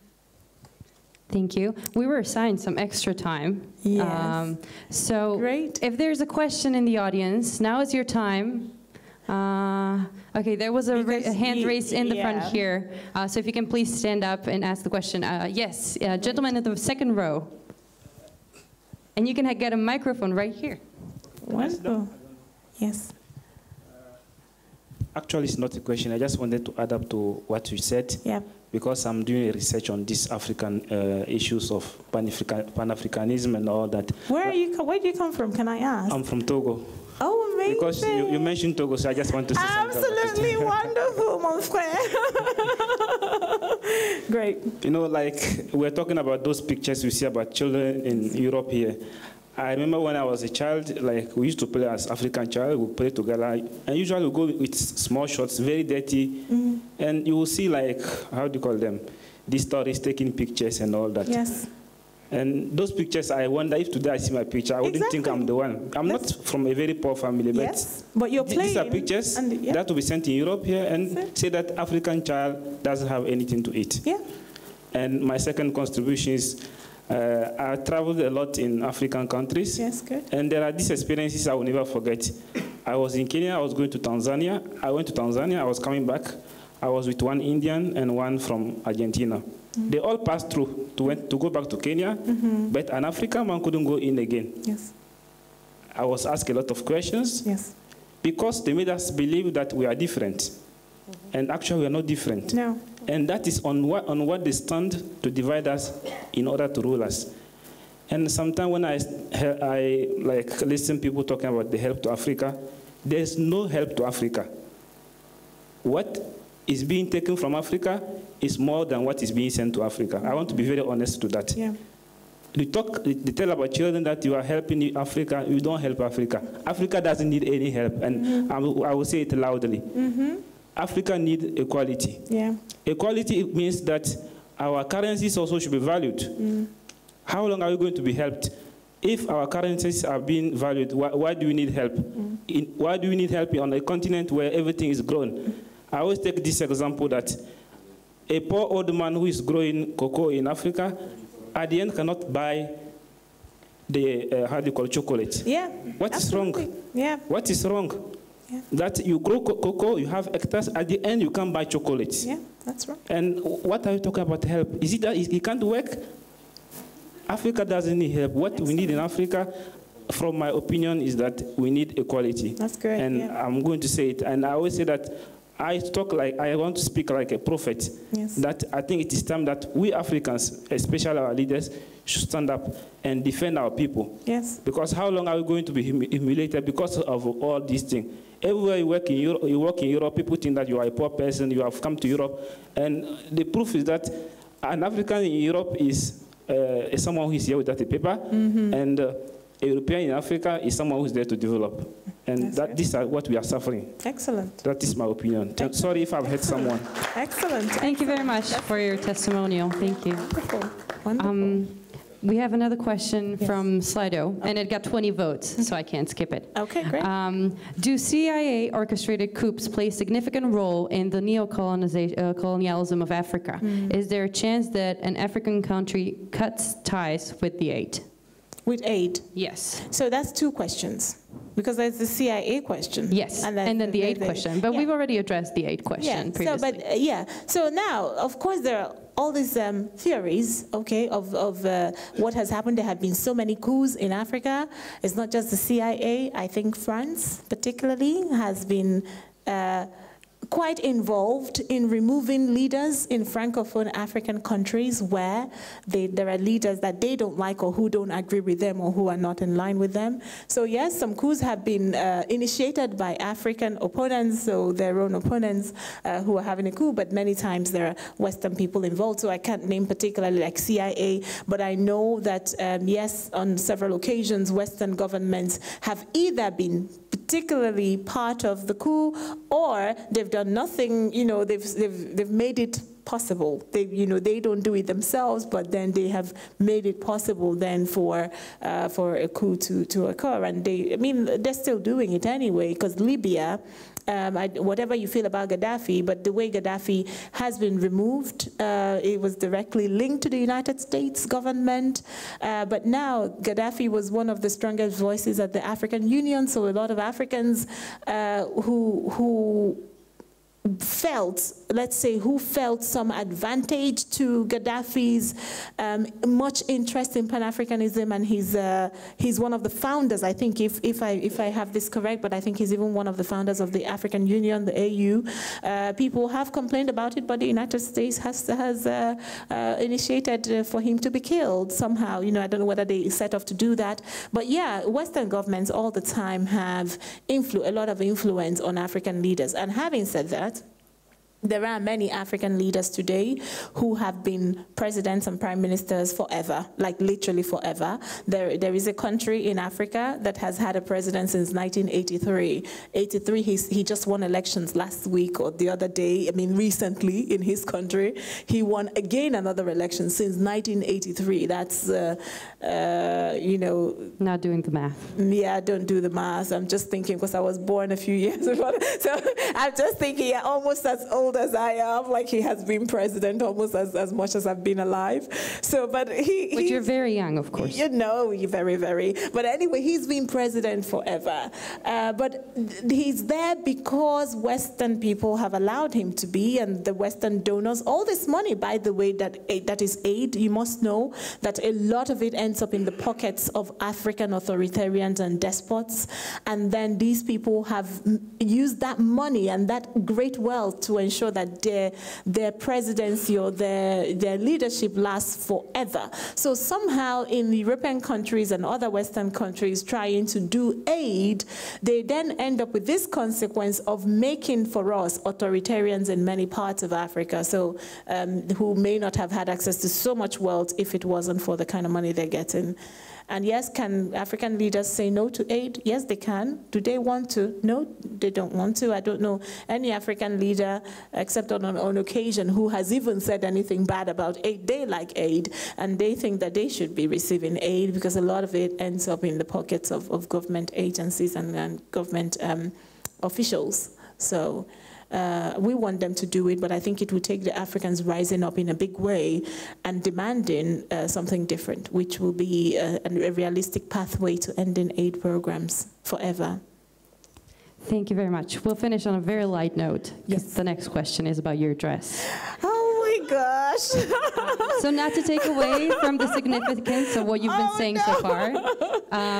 Thank you. We were assigned some extra time. Yes. So great. If there's a question in the audience, now is your time. Okay, there was a hand raised in the front here. So if you can please stand up and ask the question. Yes, gentleman in the second row. And you can get a microphone right here. Wonderful. Yes. Actually, it's not a question. I just wanted to add up to what you said. Yeah. Because I'm doing research on these African issues of Pan-Africanism and all that. Where do you come from, can I ask? I'm from Togo. Oh, amazing. Because you mentioned Togo, so I just want to say absolutely wonderful, mon frère. Great. We're talking about those pictures we see about children in Europe here. I remember when I was a child, we used to play as African child, we play together, and usually we go with small shots, very dirty, and you will see how do you call them? These stories taking pictures and all that. Yes. And those pictures, I wonder if today I see my picture, I wouldn't think I'm the one. I'm not from a very poor family, but you're playing. These are pictures that will be sent in Europe here and say that African child doesn't have anything to eat. Yeah. And my second contribution is, I traveled a lot in African countries. Yes, good. And there are these experiences I will never forget. I was in Kenya, I was going to Tanzania. I went to Tanzania, I was coming back. I was with one Indian and one from Argentina. They all passed through to go back to Kenya, but an African man couldn't go in again. Yes. I was asked a lot of questions. Yes. Because they made us believe that we are different. And actually we are not different. No. And that is on what they stand to divide us in order to rule us. And sometimes when I listen to people talking about the help to Africa, there's no help to Africa. What is being taken from Africa is more than what is being sent to Africa. I want to be very honest to that. Yeah. They tell about children that you are helping Africa, you don't help Africa. Africa doesn't need any help, and I will say it loudly. Africa needs equality. Yeah. Equality means that our currencies also should be valued. How long are we going to be helped? If our currencies are being valued, why do we need help? Why do we need help on a continent where everything is grown? I always take this example that a poor old man who is growing cocoa in Africa, at the end cannot buy the, how do you call it, chocolate. Yeah. What is wrong? Yeah. What is wrong? Yeah. That you grow cocoa, you have hectares, at the end you can't buy chocolate. Yeah, that's right. And what are you talking about help? Is it that it can't work? Africa doesn't need help. What we need in Africa, from my opinion, is that we need equality. That's good. And I'm going to say it. And I always say that I want to speak like a prophet. Yes. That I think it is time that we Africans, especially our leaders, should stand up and defend our people. Yes. Because how long are we going to be humiliated because of all these things? Everywhere you work in Europe, people think that you are a poor person, you have come to Europe. And the proof is that an African in Europe is someone who is here without a paper, and a European in Africa is someone who is there to develop. And these are what we are suffering. Excellent. That is my opinion. Sorry if I've hurt someone. Excellent. Thank you very much for your testimonial. Thank you. Wonderful. Wonderful. We have another question from Slido, and it got 20 votes, so I can't skip it. Okay, great. Do CIA-orchestrated coups play a significant role in the neo-colonialism of Africa? Is there a chance that an African country cuts ties with the aid? With aid? Yes. So that's two questions, because there's the CIA question. Yes, and then the aid question. But we've already addressed the aid question previously. So now, of course, there are all these theories, okay, of what has happened. There have been so many coups in Africa. It's not just the CIA. I think France, particularly, has been quite involved in removing leaders in Francophone African countries where there are leaders that they don't like or who don't agree with them or who are not in line with them. So yes, some coups have been initiated by African opponents, so their own opponents who are having a coup, but many times there are Western people involved, so I can't name particularly like CIA, but I know that yes, on several occasions, Western governments have either been particularly part of the coup, or they've done nothing, they've made it possible. They don't do it themselves, but then they have made it possible then for a coup to occur. And they're still doing it anyway, because Libya, whatever you feel about Gaddafi, but the way Gaddafi has been removed, it was directly linked to the United States government. But now Gaddafi was one of the strongest voices at the African Union, so a lot of Africans who felt, let's say, who felt some advantage to Gaddafi's much interest in Pan-Africanism, and he's one of the founders, I think, if I have this correct, but I think he's even one of the founders of the African Union, the AU. People have complained about it, but the United States has initiated for him to be killed somehow. I don't know whether they set off to do that, but yeah, Western governments all the time have a lot of influence on African leaders. And having said that, there are many African leaders today who have been presidents and prime ministers forever, like literally forever. There is a country in Africa that has had a president since 1983. He just won elections last week or the other day. Recently in his country, he won again another election since 1983. That's, Not doing the math. Yeah, don't do the math. I'm just thinking, because I was born a few years ago. So I'm just thinking, yeah, almost as old as I am, like he has been president almost as much as I've been alive. So, but But you're very young, of course. You're very, very. But anyway, he's been president forever. But he's there because Western people have allowed him to be, and the Western donors. All this money, by the way, that is aid, you must know that a lot of it ends up in the pockets of African authoritarians and despots. And then these people have used that money and that great wealth to ensure that their presidency or their leadership lasts forever. So somehow in European countries and other Western countries trying to do aid, they then end up with this consequence of making for us authoritarians in many parts of Africa, so who may not have had access to so much wealth if it wasn't for the kind of money they're getting. And yes, can African leaders say no to aid? Yes, they can. Do they want to? No, they don't want to. I don't know any African leader, except on occasion, who has even said anything bad about aid. They like aid, and they think that they should be receiving aid because a lot of it ends up in the pockets of government agencies and government officials. So we want them to do it, but I think it will take the Africans rising up in a big way and demanding something different, which will be a realistic pathway to ending aid programs forever. Thank you very much. We'll finish on a very light note. Yes. The next question is about your dress. Oh my gosh. So not to take away from the significance of what you've been saying so far,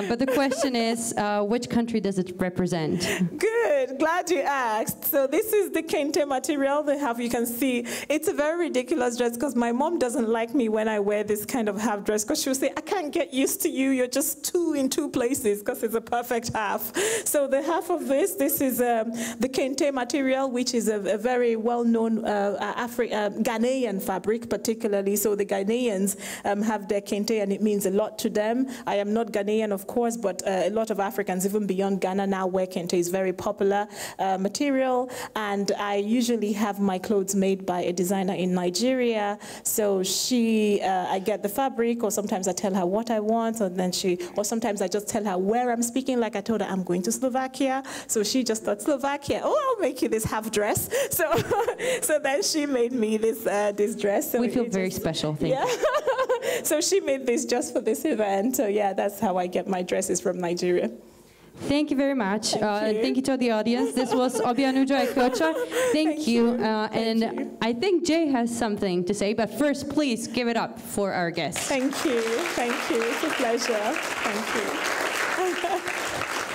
but the question is, which country does it represent? Good, glad you asked. So this is the kente material they have. You can see it's a very ridiculous dress because my mom doesn't like me when I wear this kind of half dress because she'll say, I can't get used to you. You're just two in two places because it's a perfect half. So the half of this is the kente material, which is a very well-known Ghanaian fabric, particularly. So the Ghanaians have their kente, and it means a lot to them. I am not Ghanaian, of course, but a lot of Africans, even beyond Ghana, now wear kente. It's very popular material, and I usually have my clothes made by a designer in Nigeria. So I get the fabric, or sometimes I tell her what I want, and then or sometimes I just tell her where I'm speaking. Like I told her I'm going to Slovakia, so she just thought, Slovakia, oh, I'll make you this half dress. So, so then she made me this dress. So we feel very special, thank you. So she made this just for this event. So yeah, that's how I get my dresses from Nigeria. Thank you very much. Thank you to the audience. This was Obianuju Ekeocha. Thank you. And I think Jay has something to say, but first, please give it up for our guests. Thank you. Thank you. It's a pleasure. Thank you.